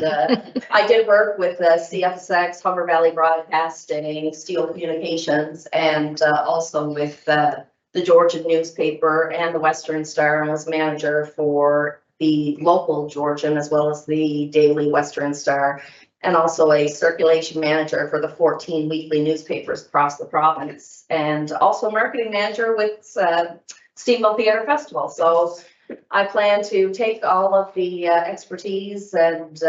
I did work with CFSX, Humber Valley Broadcasting, Steel Communications, and also with the Georgian newspaper and the Western Star, and was manager for the local Georgian as well as the daily Western Star, and also a circulation manager for the 14 weekly newspapers across the province, and also marketing manager with Stephenville Theatre Festival. So I plan to take all of the expertise and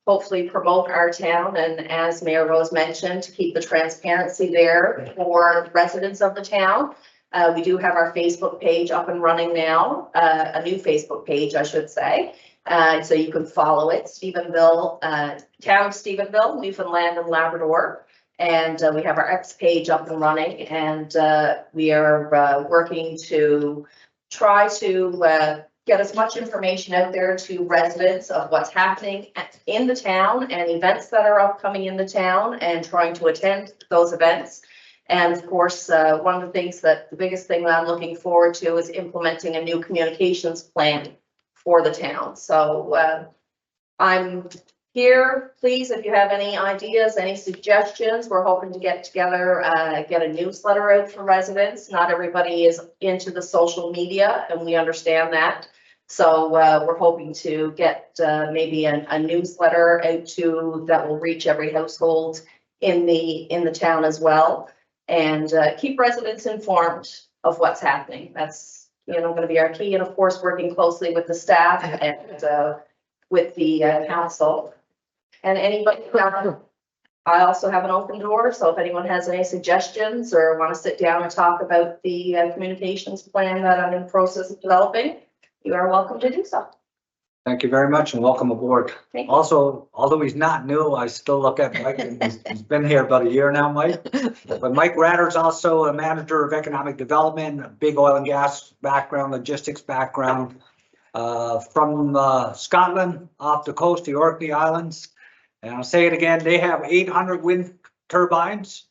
hopefully promote our town, and as Mayor Rose mentioned, to keep the transparency there for residents of the town. We do have our Facebook page up and running now, a new Facebook page, I should say. So you can follow it, Stephenville, Town of Stephenville, Newfoundland and Labrador. And we have our X page up and running, and we are working to try to get as much information out there to residents of what's happening in the town and events that are upcoming in the town, and trying to attend those events. And of course, one of the things that the biggest thing that I'm looking forward to is implementing a new communications plan for the town. So I'm here, please, if you have any ideas, any suggestions. We're hoping to get together, get a newsletter out for residents. Not everybody is into the social media, and we understand that. So we're hoping to get maybe a newsletter out to that will reach every household in the town as well, and keep residents informed of what's happening. That's going to be our key, and of course working closely with the staff and with the council. And anybody, I also have an open door, so if anyone has any suggestions or want to sit down and talk about the communications plan that I'm in the process of developing, you are welcome to do so. Thank you very much and welcome aboard. Thank you. Also, although he's not new, I still look at Mike, and he's been here about a year now, Mike. But Mike Ratter's also a manager of economic development, a big oil and gas background, logistics background, from Scotland off the coast, the Orkney Islands. And I'll say it again, they have 800 wind turbines.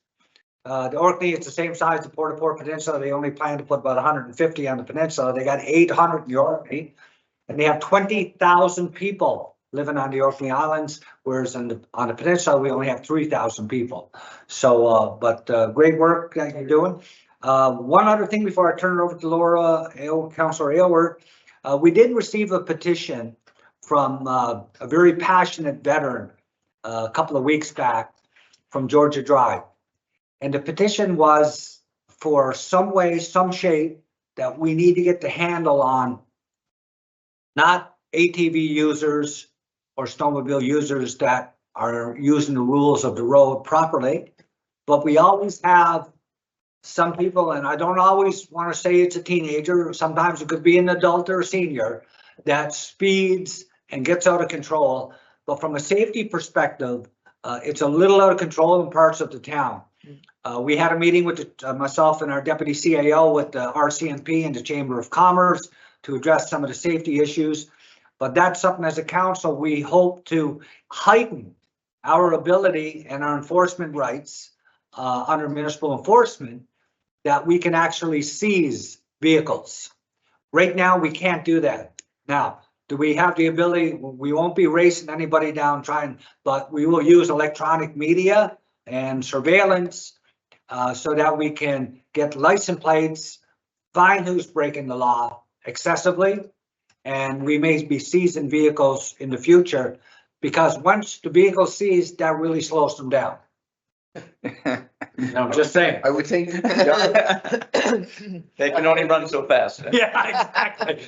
The Orkney is the same size as the Port au Port Peninsula. They only plan to put about 150 on the peninsula. They got 800 in the Orkney. And they have 20,000 people living on the Orkney Islands, whereas on the peninsula, we only have 3,000 people. So, but great work that you're doing. One other thing before I turn it over to Laura, Councillor Aylward, we did receive a petition from a very passionate veteran a couple of weeks back from Georgia Drive. And the petition was for some way, some shape that we need to get the handle on not ATV users or snowmobile users that are using the rules of the road properly, but we always have some people, and I don't always want to say it's a teenager, sometimes it could be an adult or a senior, that speeds and gets out of control. But from a safety perspective, it's a little out of control in parts of the town. We had a meeting with myself and our deputy CAO with the RCMP and the Chamber of Commerce to address some of the safety issues. But that's something as a council, we hope to heighten our ability and our enforcement rights under municipal enforcement, that we can actually seize vehicles. Right now, we can't do that. Now, do we have the ability? We won't be racing anybody down trying, but we will use electronic media and surveillance so that we can get license plates, find who's breaking the law excessively, and we may be seizing vehicles in the future, because once the vehicle seized, that really slows them down. No, I'm just saying. I would think. They can only run so fast. Yeah, exactly.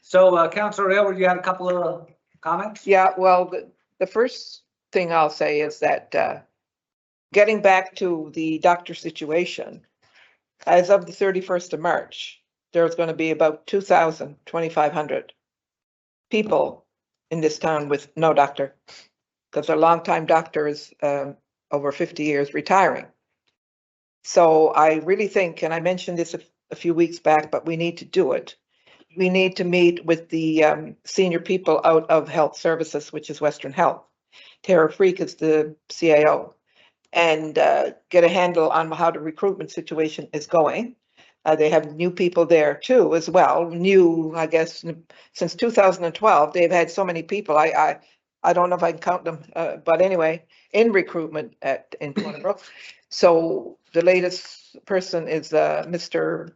So, Councillor Aylward, you had a couple of comments? Yeah, well, the first thing I'll say is that getting back to the doctor situation, as of the 31st of March, there's going to be about 2,500 people in this town with no doctor, because a longtime doctor is over 50 years retiring. So I really think, and I mentioned this a few weeks back, but we need to do it. We need to meet with the senior people out of health services, which is Western Health. Tara Freak is the CAO, and get a handle on how the recruitment situation is going. They have new people there too, as well. New, I guess, since 2012, they've had so many people. I don't know if I can count them, but anyway, in recruitment in Cornerbrook. So the latest person is Mr.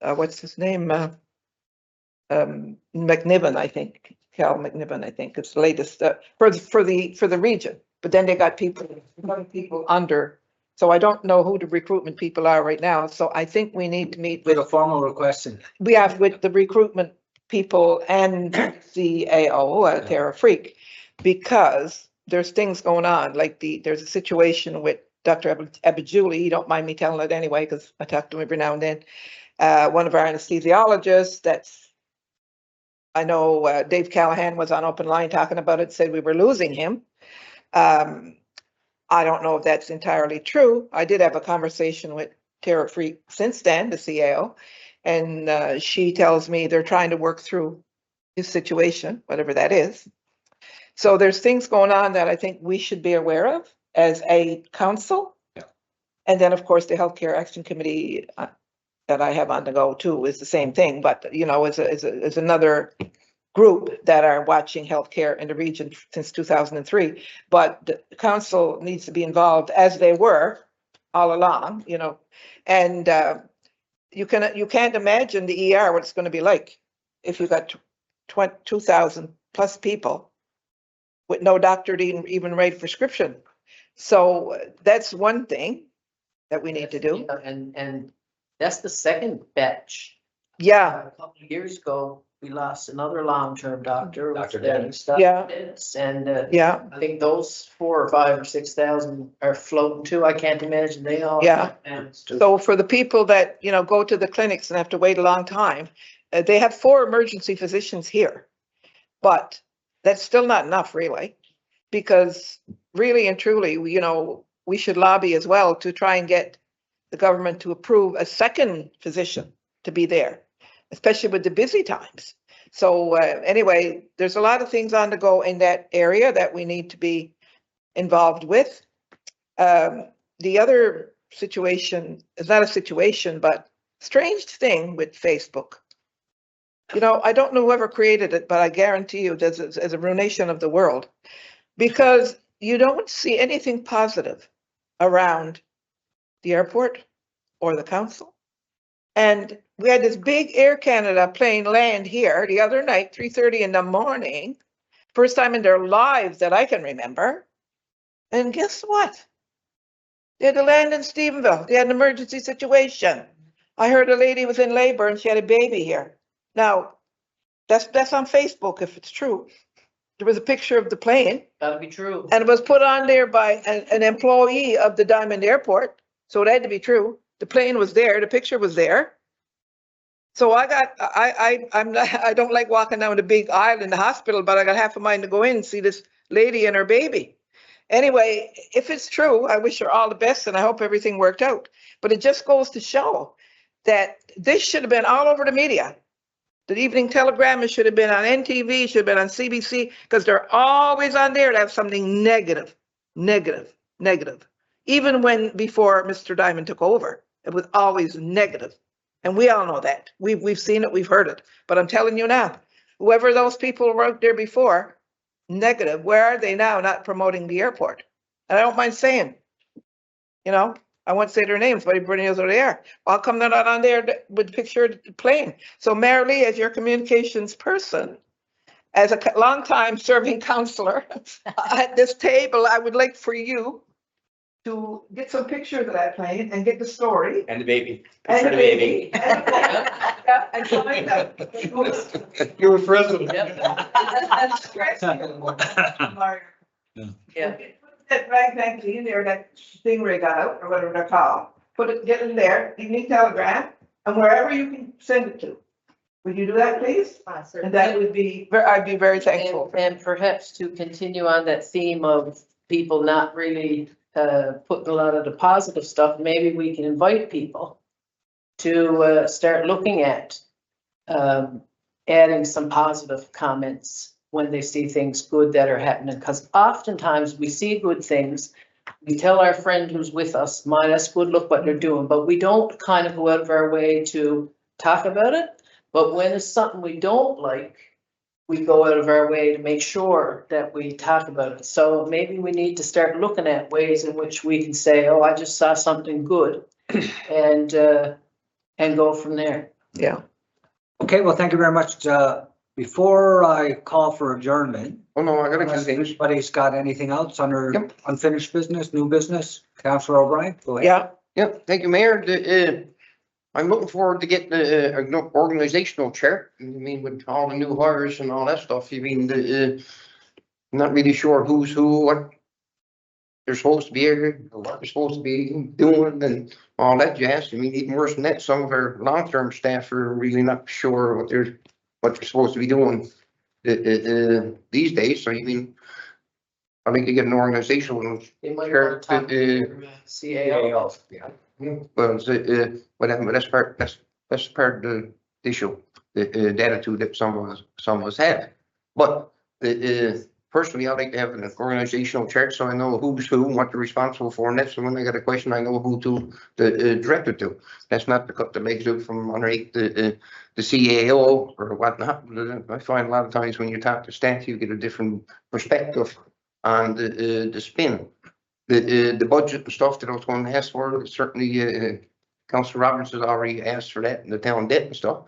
What's his name? McNiven, I think. Cal McNiven, I think, is the latest for the region. But then they got people under. So I don't know who the recruitment people are right now. So I think we need to meet With with a formal request. we have with the recruitment people and the AO, Tara Freak, because there's things going on, like there's a situation with Dr. Abijuli. You don't mind me telling it anyway, because I talk to him every now and then. One of our anesthesiologists I know Dave Callahan was on Open Line talking about it, said we were losing him. I don't know if that's entirely true. I did have a conversation with Tara Freak since then, the CAO, and she tells me they're trying to work through his situation, whatever that is. So there's things going on that I think we should be aware of as a council. Yeah. And then, of course, the Healthcare Action Committee that I have on the go too is the same thing, but you know, is another group that are watching healthcare in the region since 2003. But the council needs to be involved, as they were all along, you know. And you can't imagine the ER what it's going to be like if you got 2,000 plus people with no doctor to even write a prescription. So that's one thing that we need to do. And that's the second batch. Yeah, A couple of years ago, we lost another long-term doctor. Dr. Dennis. Yeah. And yeah. I think those 4,000 or 5,000 or 6,000 are floating too. I can't imagine they all. Yeah. And So for the people that, you know, go to the clinics and have to wait a long time, they have 4 emergency physicians here. But that's still not enough, really, because really and truly, you know, we should lobby as well to try and get the government to approve a second physician to be there, especially with the busy times. So anyway, there's a lot of things on the go in that area that we need to be involved with. The other situation is not a situation, but strange thing with Facebook. You know, I don't know whoever created it, but I guarantee you there's a ruination of the world, because you don't see anything positive around the airport or the council. And we had this big Air Canada plane land here the other night, 3:30 in the morning, first time in their lives that I can remember. And guess what? They had to land in Stephenville. They had an emergency situation. I heard a lady was in labor and she had a baby here. Now, that's on Facebook if it's true. There was a picture of the plane. gotta be true. And it was put on there by an employee of the Diamond Airport. So it had to be true. The plane was there, the picture was there. So I don't like walking down the big aisle in the hospital, but I got half a mind to go in and see this lady and her baby. Anyway, if it's true, I wish her all the best and I hope everything worked out. But it just goes to show that this should have been all over the media. The Evening Telegram, it should have been on NTV, should have been on CBC, because they're always on there to have something negative. Even before Mr. Diamond took over. It was always negative. And we all know that. We've seen it, we've heard it. But I'm telling you now, whoever those people were out there before, negative, where are they now not promoting the airport? And I don't mind saying, you know, I won't say their names, but everybody knows who they are. How come they're not on there with the picture of the plane? So Mary Lee, as your communications person, as a longtime serving counselor at this table, I would like for you to get some pictures of that plane and get the story. And the baby. And the baby. And find out. You were president. And stress you. Yeah. Put that rag magazine there, that stingray got out, or whatever they're called, get in there, evening telegram, and wherever you can send it to. Would you do that, please? And that would be, I'd be very thankful. And perhaps to continue on that theme of people not really putting a lot of the positive stuff, maybe we can invite people to start looking at adding some positive comments when they see things good that are happening, because oftentimes we see good things. We tell our friend who's with us, "My, that's good, look what they're doing," but we don't kind of go out of our way to talk about it. But when it's something we don't like, we go out of our way to make sure that we talk about it. So maybe we need to start looking at ways in which we can say, "Oh, I just saw something good," and go from there. Yeah. Okay, well, thank you very much. Before I call for adjournment, Oh, no, I gotta unless continue. anybody's got anything else under Yep. unfinished business, new business, Councillor O'Brien, go ahead. Yeah, Yep, thank you, Mayor. I'm looking forward to getting the organizational chart. I mean, with all the new hires and all that stuff, you mean, not really sure who's who, what they're supposed to be here, what they're supposed to be doing and all that jazz. I mean, even worse than that, some of our long-term staff are really not sure what they're supposed to be doing these days. So, I mean, I think to get an organizational They might Sure, want to talk to your CAO. Yeah. well, whatever, that's part of the issue, the attitude that some of us have. But personally, I like to have an organizational chart so I know who's who, and what they're responsible for, and that's when I got a question, I know who to direct it to. That's not to cut the legs out from underneath the CAO or whatnot. I find a lot of times when you talk to staff, you get a different perspective on the spin. The budget and stuff that I was going to ask for, certainly, Councillor Roberts has already asked for that and the town debt and stuff.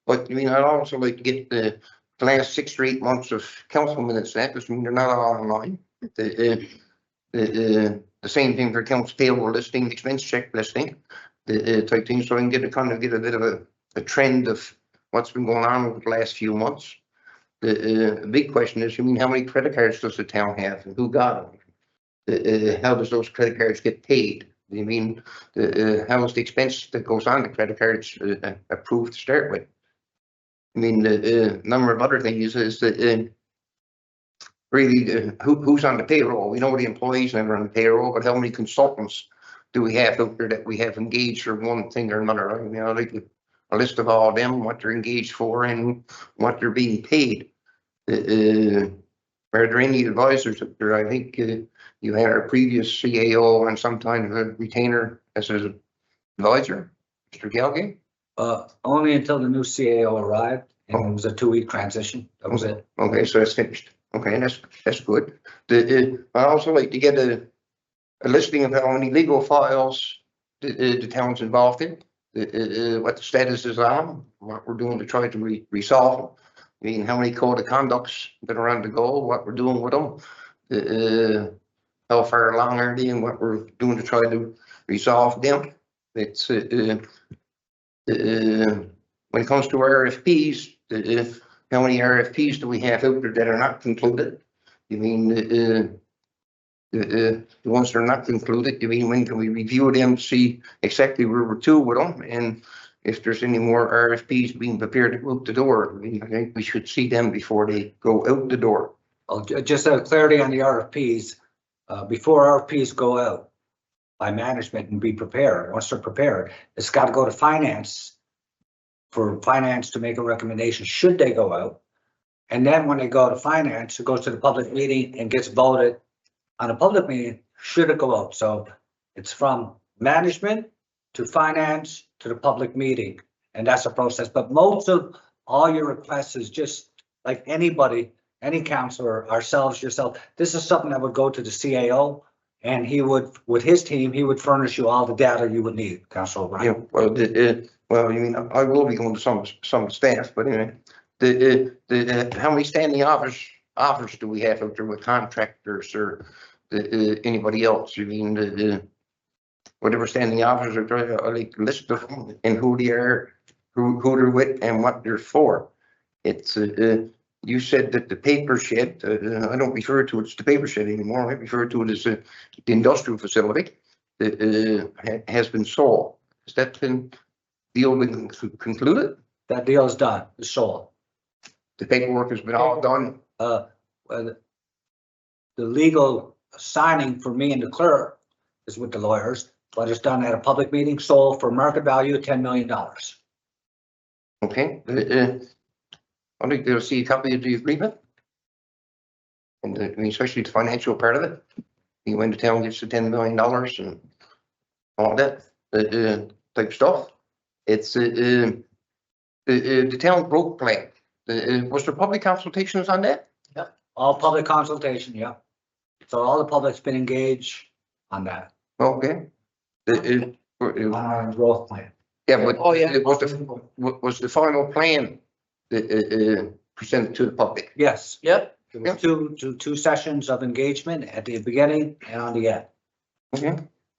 But I mean, I'd also like to get the last 6 or 8 months of council minutes, that doesn't mean they're not all online. The same thing for council payable listing, expense check listing, the type thing, so I can get a bit of a trend of what's been going on over the last few months. The big question is, I mean, how many credit cards does the town have and who got them? How does those credit cards get paid? I mean, how is the expense that goes on the credit cards approved to start with? I mean, the number of other things is that really who's on the payroll? We know the employees never on the payroll, but how many consultants do we have out there that we have engaged for one thing or another? I mean, I'd like a list of all of them, what they're engaged for and what they're being paid. Are there any advisors up there? I think you had our previous CAO and sometimes a retainer as an advisor, Mr. Galgay. Only until the new CAO arrived, and it was a 2-week transition. That was it. Okay, so that's finished. Okay, that's good. I'd also like to get a listing of how many legal files the town's involved in, what the status is on, what we're doing to try to resolve them. I mean, how many code of conducts that are on the go, what we're doing with them, how far along are they, and what we're doing to try to resolve them. It's when it comes to RFPs, how many RFPs do we have out there that are not concluded? You mean the ones that are not concluded? You mean when can we review them, see exactly where we're to with them, and if there's any more RFPs being prepared to go out the door? I mean, I think we should see them before they go out the door. Just clarity on the RFPs. Before RFPs go out by management and be prepared, once they're prepared, it's got to go to finance for finance to make a recommendation, should they go out. And then when they go to finance, it goes to the public meeting and gets voted on a public meeting, should it go out. So it's from management to finance, to the public meeting. And that's a process, but most of all your requests is just like anybody, any counselor, ourselves, yourself. This is something that would go to the CAO and he would, with his team, he would furnish you all the data you would need, Councilor Yeah, O'Brien. well, you mean, I will be going to some staff, but anyway, how many standing offers do we have out there with contractors or anybody else? You mean, whatever standing offers are there, I like list of them and who they are, who they're with and what they're for. It's, you said that the paper shed, I don't refer to it as the paper shed anymore. I refer to it as the industrial facility that has been sold. Has that been deal been concluded? That deal is done, it's sold. The paperwork has been all done. The legal signing for me and the clerk is with the lawyers, but it's done at a public meeting, sold for market value of $10 million. Okay. I'd like to see a copy of the agreement. And I mean, especially the financial part of it. You went to town, gets the $10 million and all that type stuff. It's the town broke plan. Was there public consultations on that? All public consultation, yeah. So all the public's been engaged on that, Okay. on our growth plan. Yeah, but Oh, yeah. was the final plan presented to the public? Yes, Yep. there was two sessions of engagement at the beginning and on the end. Okay.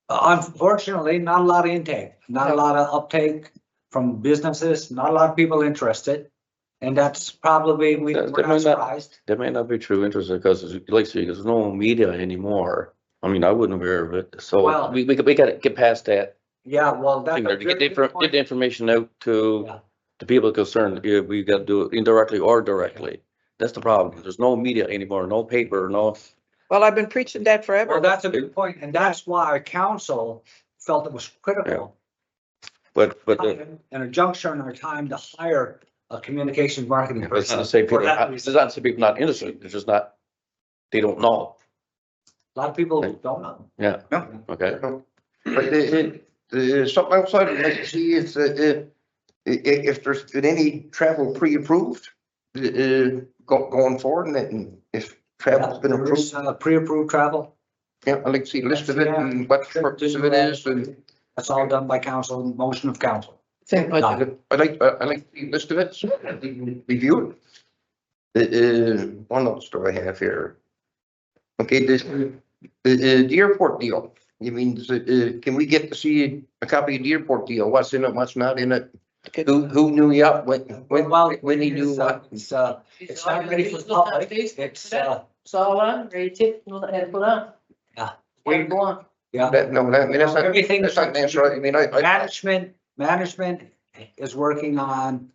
Unfortunately, not a lot of intake, not a lot of uptake from businesses, not a lot of people interested. And that's probably, we're not surprised. That may not be true interest because like, see, there's no media anymore. I mean, I wasn't aware of it. So Well- we gotta get past that. Yeah, well, that's. Thing there, to a very good point. get the information out to Yeah. the people concerned. Yeah, we gotta do it indirectly or directly. That's the problem. There's no media anymore, no paper, no. Well, I've been preaching that forever. Well, that's a good point, and that's why our council felt it was critical. But In a juncture in our time to hire a communications marketing it's not person. to say people, For that it's reason. not to say people not innocent. It's just not, they don't know. A lot of people don't know. Yeah, No. okay. But something outside I'd like to see is if there's been any travel pre-approved going forward and if travel's been There is, approved. pre-approved travel. Yeah, I'd like to see a list of it and what the purpose of it is and That's all done by council, motion of council. Same budget. I'd like to see a list of it, so we can review it. One else do I have here? Okay, the airport deal. You mean, can we get to see a copy of the airport deal? What's in it, what's not in it? Who knew you up, when he knew what? It's not ready for the public. It's, It's all on, ready to, put on. Yeah. Wait, go on. yeah. I mean, that's not, Everything that's not answer. I mean, I. Management is working on,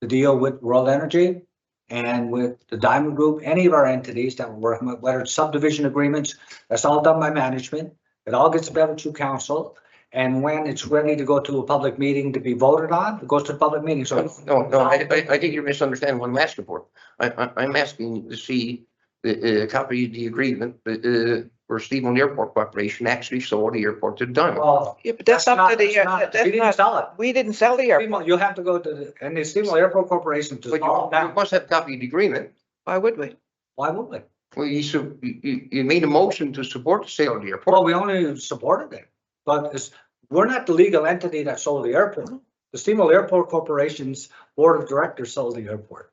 the deal with World Energy and with the Diamond Group, any of our entities that we're working with, whether it's subdivision agreements, that's all done by management. It all gets better to council. And when it's ready to go to a public meeting to be voted on, it goes to the public meeting. So No, I think you're misunderstanding what I'm asking for. I'm asking to see the copy of the agreement, where Stephenville Airport Corporation actually sold the airport to Diamond. well, Yeah, but that's up to the, we that's didn't not, sell it. we didn't sell the airport. You have to go to the, and the Stephenville Airport Corporation to But solve you that. must have a copy of the agreement. Why would we? Why would we? Well, you made a motion to support the sale of the Well, airport. we only supported it, but we're not the legal entity that sold the airport. The Stephenville Airport Corporation's board of directors sold the airport.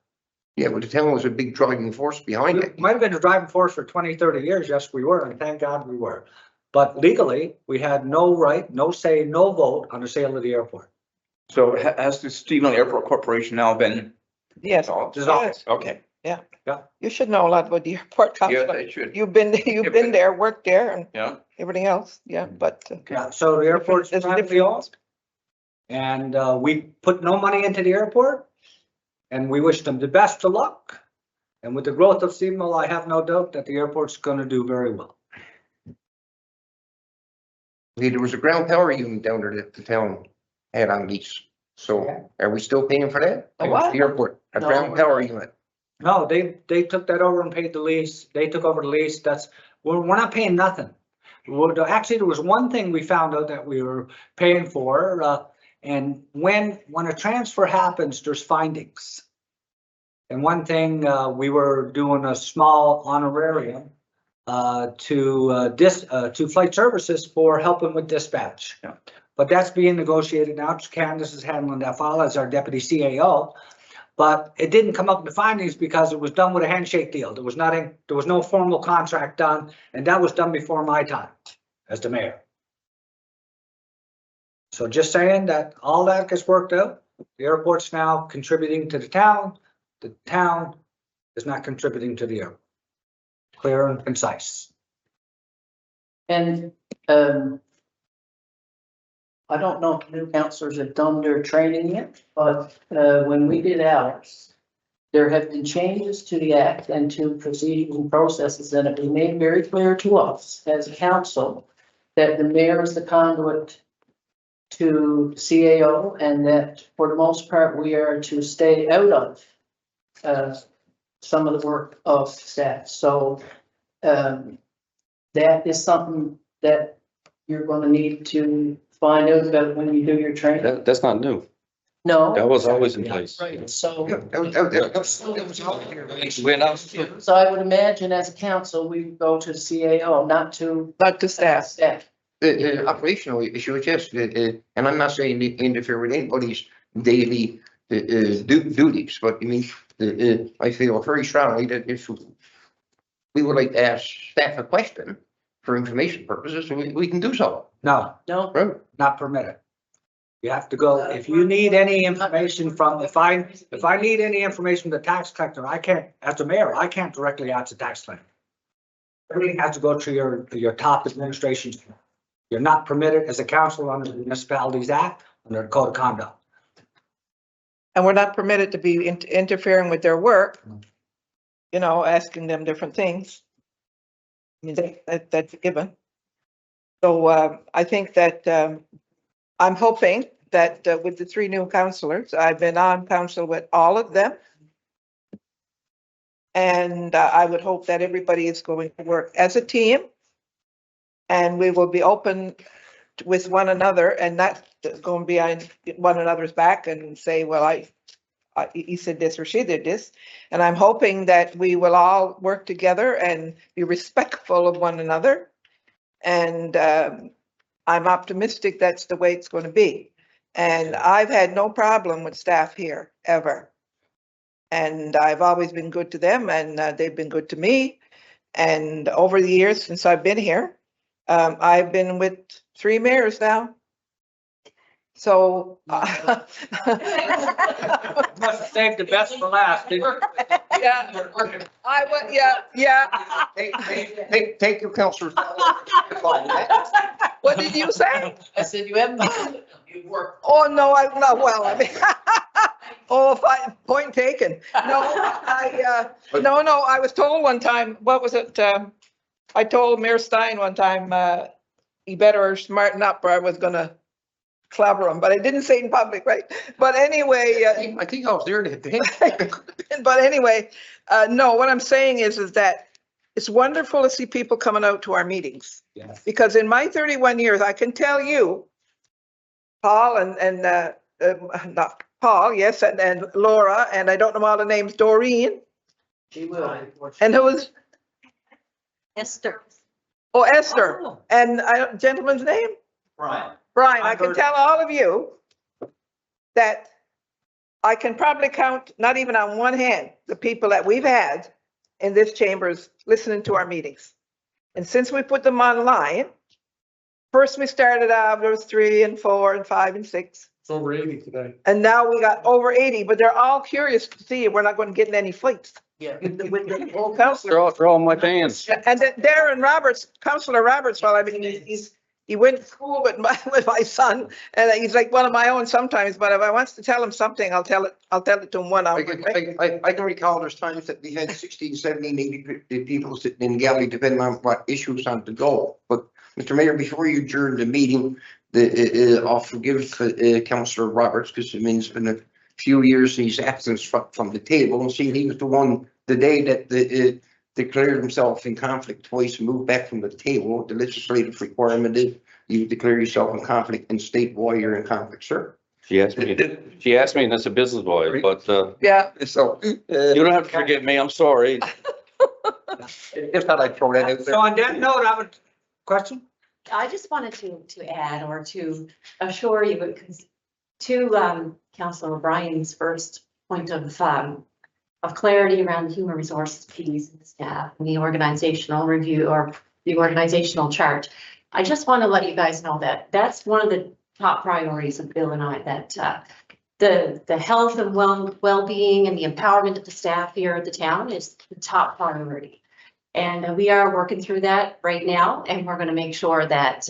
Yeah, but the town was a big driving force behind We it. might have been the driving force for 20, 30 years. Yes, we were, and thank God we were. But legally, we had no right, no say, no vote on the sale of the airport. So has the Stephenville Airport Corporation now been Yes, dissolved? Dissolved. Okay, you should know a lot about the airport, yeah, Councilor. they should, You've been there, worked there and yeah. everything else, yeah, but. Yeah, so the airport's There's a privately difference. owned. And we put no money into the airport. And we wish them the best of luck. And with the growth of Stephenville, I have no doubt that the airport's gonna do very well. Okay, there was a ground power unit down there that the town had on lease. So are we still paying for that? A what? The airport, a No, ground we're power not. unit. No, they took that over and paid the lease. They took over the lease. We're not paying nothing. Well, actually, there was one thing we found out that we were paying for, and when a transfer happens, there's findings. And one thing, we were doing a small honorarium to flight services for helping with dispatch. Yeah. But that's being negotiated now. Candace is handling that file as our deputy CAO. But it didn't come up in the findings because it was done with a handshake deal. There was nothing, there was no formal contract done, and that was done before my time as the mayor. So just saying that all that gets worked out. The airport's now contributing to the town. The town is not contributing to the airport. Clear and concise. And, I don't know if new counselors have done their training yet, but, when we did ours, there have been changes to the act and to procedures and processes, and it was made very clear to us as a council that the mayor is the conduit to CAO, and that for the most part, we are to stay out of, some of the work of staff. So, that is something that you're gonna need to find out about when you do your training. That's not new. No. That was always in place. Right, so, When I was- so I would imagine as a council, we would go to CAO, not to staff. staff. The operational issue is just, and I'm not saying to interfere with anybody's daily duties, but I mean, I feel very strongly that if we would like to ask staff a question for information purposes, we can do so. No, No, Right. not permitted. You have to go, if you need any information from, if I need any information from the tax collector, I can't, as the mayor, I can't directly ask the tax collector. Everything has to go through your top administration. You're not permitted as a council under the Municipalities Act, under the Code of Conduct. And we're not permitted to be interfering with their work, you know, asking them different things. I mean, that's a given. So I think that I'm hoping that with the 3 new councillors, I've been on council with all of them. And I would hope that everybody is going to work as a team. And we will be open with one another and not going behind one another's back and say, well, he said this or she did this. And I'm hoping that we will all work together and be respectful of one another. And I'm optimistic that's the way it's going to be. And I've had no problem with staff here, ever. And I've always been good to them, and they've been good to me. And over the years since I've been here, I've been with 3 mayors now. So. Must have saved the best for last, didn't you? Yeah, I would, yeah. Take your councillors. What did you say? I said, you haven't, you've worked. Oh, no, I'm not, well, I mean, oh, fine, point taken. No, no, I was told one time, what was it? I told Mayor Stein one time, he better smarten up or I was gonna clobber him, but I didn't say it in public, right? But anyway. I think I was there that day. But anyway, no, what I'm saying is that it's wonderful to see people coming out to our meetings. Yes. Because in my 31 years, I can tell you, Paul and not Paul, yes, and Laura, and I don't know all the names, Doreen, She will. and who was, Esther. oh, Esther, and gentleman's name? Brian. Brian, I can tell all of you that I can probably count, not even on one hand, the people that we've had in this chambers listening to our meetings. And since we put them online, first we started out, there was 3 and 4 and 5 and 6. It's over 80 today. And now we got over 80, but they're all curious to see if we're not going to get in any fights. Yeah. With the old counselor. They're all my fans. And then Darren Roberts, Councillor Roberts, well, I mean, he went to school with my son, and he's like one of my own sometimes, but if I wants to tell him something, I'll tell it to him one hour. I can recall there's times that we had 16, 17, 80 people sitting in the gallery, depending on what issues on the go. But Mr. Mayor, before you adjourn the meeting, I'll forgive Councillor Roberts, because I mean, it's been a few years he's absent from the table, and see, he was the one the day that declared himself in conflict twice and moved back from the table. The legislative requirement is you declare yourself in conflict and state why you're in conflict, sir. She asked me, and that's a business boy, but, Yeah, So, you don't have to forgive me. I'm sorry. just thought I'd throw that out So there. on that note, I would, question? I just wanted to add or to assure you, because Councilor O'Brien's first point of clarity around the human resources piece and the staff and the organizational review or the organizational chart. I just want to let you guys know that that's one of the top priorities of Bill and I, that the health and well-being and the empowerment of the staff here at the town is the top priority. And we are working through that right now, and we're going to make sure that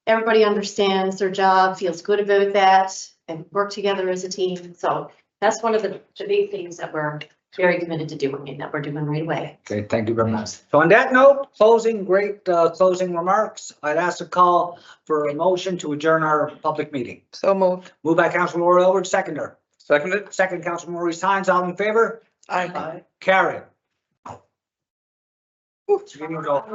everybody understands their job, feels good about that, and work together as a team. So that's one of the big things that we're very committed to doing and that we're doing right away. Okay, thank you very much. So on that note, closing remarks, I'd ask a call for a motion to adjourn our public meeting. so moved. Moved by Councilor Lori Elbert, seconder. Seconded? Second, Councilor Maurice Hines, all in favor? Aye. Carried. Ooh, so you can go.